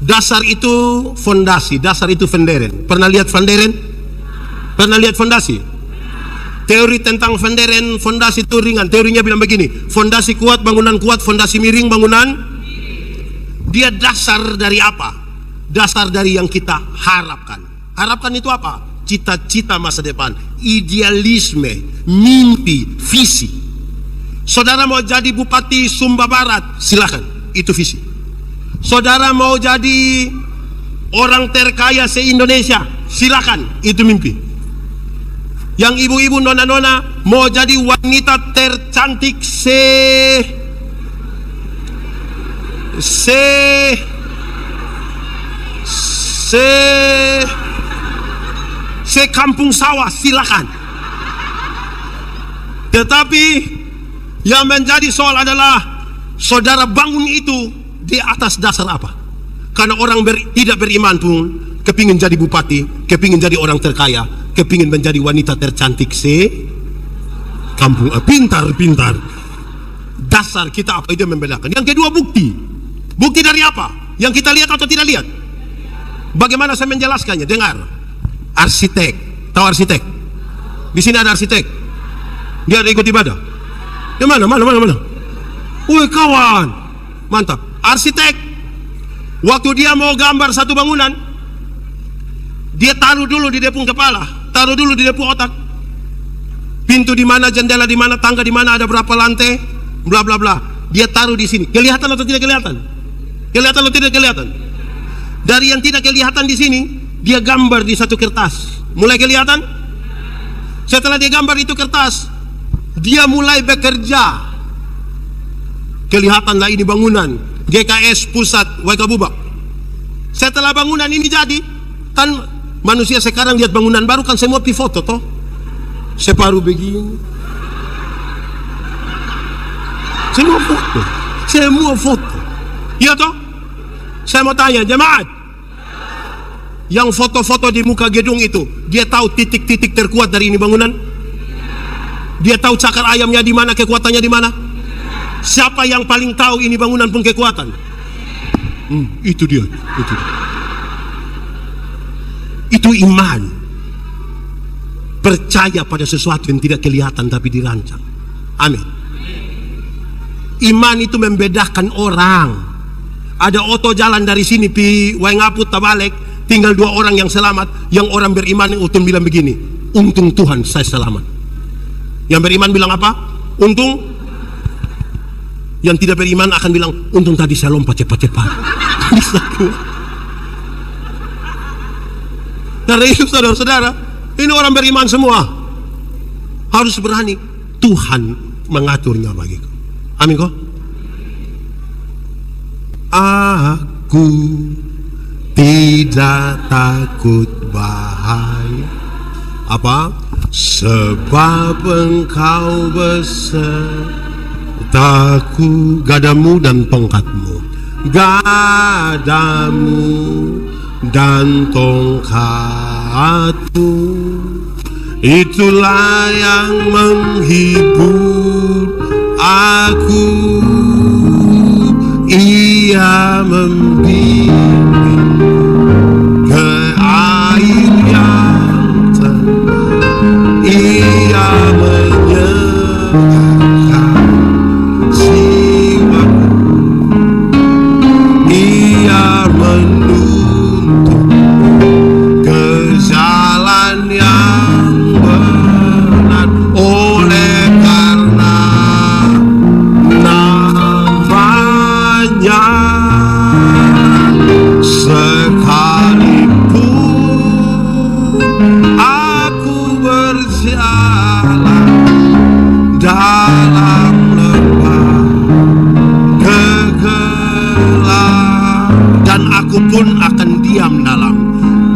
Dasar itu fondasi, dasar itu fenderen. Pernah lihat fenderen? Pernah lihat fondasi? Teori tentang fenderen, fondasi itu ringan. Teorinya bilang begini, fondasi kuat, bangunan kuat, fondasi miring, bangunan. Dia dasar dari apa? Dasar dari yang kita harapkan. Harapkan itu apa? Cita-cita masa depan, idealisme, mimpi, visi. Saudara mau jadi Bupati Sumba Barat, silakan, itu visi. Saudara mau jadi orang terkaya se-Indonesia, silakan, itu mimpi. Yang ibu-ibu, nona-nona mau jadi wanita tercantik kampung sawah, silakan. Tetapi yang menjadi soal adalah saudara bangun itu di atas dasar apa? Karena orang tidak beriman pun kepingin jadi bupati, kepingin jadi orang terkaya, kepingin menjadi wanita tercantik kampung. Pintar. Dasar kita apa itu membedakan. Yang kedua, bukti dari apa? Yang kita lihat atau tidak lihat? Bagaimana saya menjelaskannya? Dengar. Arsitek, tahu arsitek? Di sini ada arsitek. Dia ada ikut ibadah. Di mana? Woi kawan, mantap. Arsitek, waktu dia mau gambar satu bangunan, dia taruh dulu di depung kepala, taruh dulu di depung otak. Pintu di mana, jendela di mana, tangga di mana, ada berapa lantai, bla bla bla. Dia taruh di sini. Kelihatan atau tidak kelihatan? Kelihatan atau tidak kelihatan? Dari yang tidak kelihatan di sini, dia gambar di satu kertas. Mulai kelihatan? Setelah dia gambar itu kertas, dia mulai bekerja. Kelihatanlah ini bangunan GKS Pusat Waikabubak. Setelah bangunan ini jadi, kan manusia sekarang lihat bangunan baru kan semua foto toh. Separuh begini. Semua foto. Iya toh? Saya mau tanya jemaat, yang foto-foto di muka gedung itu, dia tahu titik-titik terkuat dari ini bangunan? Dia tahu cakar ayamnya di mana, kekuatannya di mana? Siapa yang paling tahu ini bangunan pun kekuatan? Itu dia. Itu iman. Percaya pada sesuatu yang tidak kelihatan tapi dirancang. Amin. Iman itu membedakan orang. Ada oto jalan dari sini pi Waingapu Tabalek, tinggal 2 orang yang selamat. Yang orang beriman utun bilang begini, untung Tuhan saya selamat. Yang beriman bilang apa? Untung. Yang tidak beriman akan bilang, untung tadi saya lompat cepat-cepat. Karena itu saudara-saudara, ini orang beriman semua harus berani. Tuhan mengaturnya bagiku. Amin kok. Aku tidak takut bahaya. Apa? Sebab engkau besertaku, gadamu dan tongkatmu, gadamu dan tongkatmu, itulah yang menghibur aku. Ia membimbing ke air yang tenang, ia menyegarkan jiwaku, ia menuntun ke jalan yang benar. Oleh karena namanya, sekalipun aku berjalan dalam lembah kegelapan, dan aku pun akan diam dalam,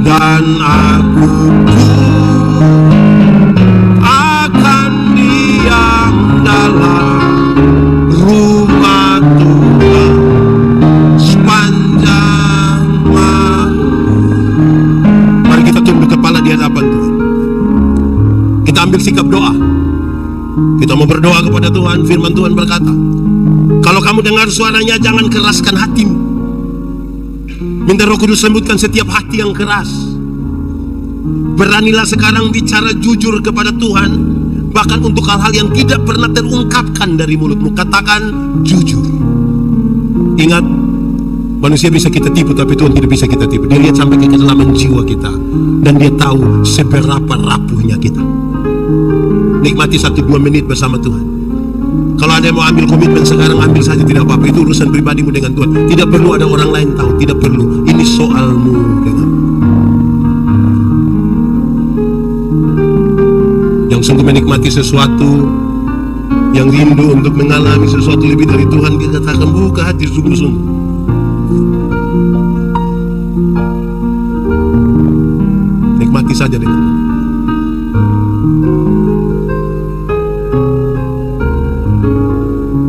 dan aku pun akan diam dalam rumah Tuhan sepanjang malam. Mari kita tunduk kepala di hadapan Tuhan. Kita ambil sikap doa. Kita mau berdoa kepada Tuhan. Firman Tuhan berkata, kalau kamu dengar suaranya, jangan keraskan hatimu. Minta Roh Kudus lembutkan setiap hati yang keras. Beranilah sekarang bicara jujur kepada Tuhan, bahkan untuk hal-hal yang tidak pernah terungkapkan dari mulutmu. Katakan jujur. Ingat, manusia bisa kita tipu, tapi Tuhan tidak bisa kita tipu. Dia lihat sampai ke kedalaman jiwa kita, dan dia tahu seberapa rapuhnya kita. Nikmati 1-2 menit bersama Tuhan. Kalau ada yang mau ambil komitmen sekarang, ambil saja, tidak apa-apa. Itu urusan pribadimu dengan Tuhan. Tidak perlu ada orang lain tahu, tidak perlu. Ini soalmu dengan yang sungguh menikmati sesuatu, yang rindu untuk mengalami sesuatu lebih dari Tuhan. Dia katakan buka hati sungguh-sungguh. Nikmati saja dengan Tuhan.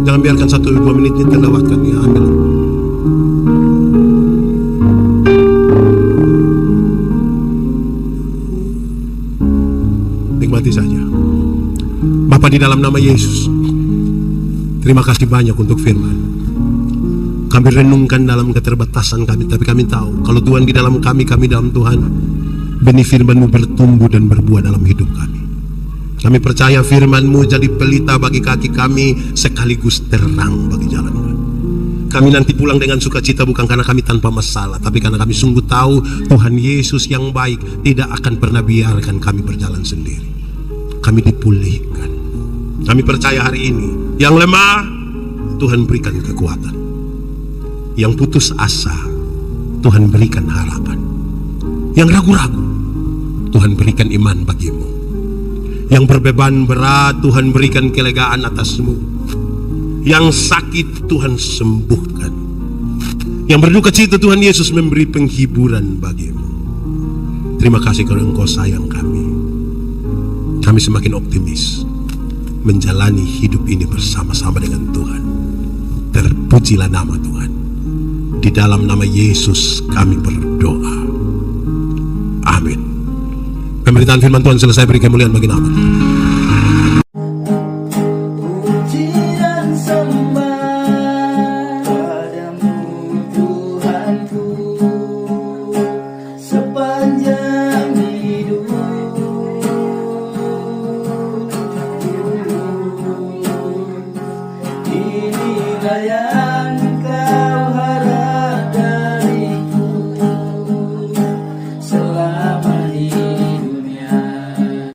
Jangan biarkan 1-2 menit ini terlewatkan. Ya, ambil. Nikmati saja. Bapa, di dalam nama Yesus, terima kasih banyak untuk firman. Kami renungkan dalam keterbatasan kami, tapi kami tahu kalau Tuhan di dalam kami, kami dalam Tuhan, benih firman-Mu bertumbuh dan berbuah dalam hidup kami. Kami percaya firman-Mu jadi pelita bagi kaki kami, sekaligus terang bagi jalan kami. Kami nanti pulang dengan sukacita, bukan karena kami tanpa masalah, tapi karena kami sungguh tahu Tuhan Yesus yang baik tidak akan pernah biarkan kami berjalan sendiri. Kami dipulihkan. Kami percaya hari ini, yang lemah Tuhan berikan kekuatan, yang putus asa Tuhan berikan harapan, yang ragu-ragu Tuhan berikan iman bagimu, yang berbeban berat Tuhan berikan kelegaan atasmu, yang sakit Tuhan sembuhkan, yang berduka cita Tuhan Yesus memberi penghiburan bagimu. Terima kasih karena Engkau sayang kami. Kami semakin optimis menjalani hidup ini bersama-sama dengan Tuhan. Terpujilah nama Tuhan. Di dalam nama Yesus kami berdoa. Amin. Pemberitaan firman Tuhan selesai, beri kemuliaan bagi nama Tuhan. Puji dan sembah padamu Tuhanku sepanjang hidup. Inilah yang kau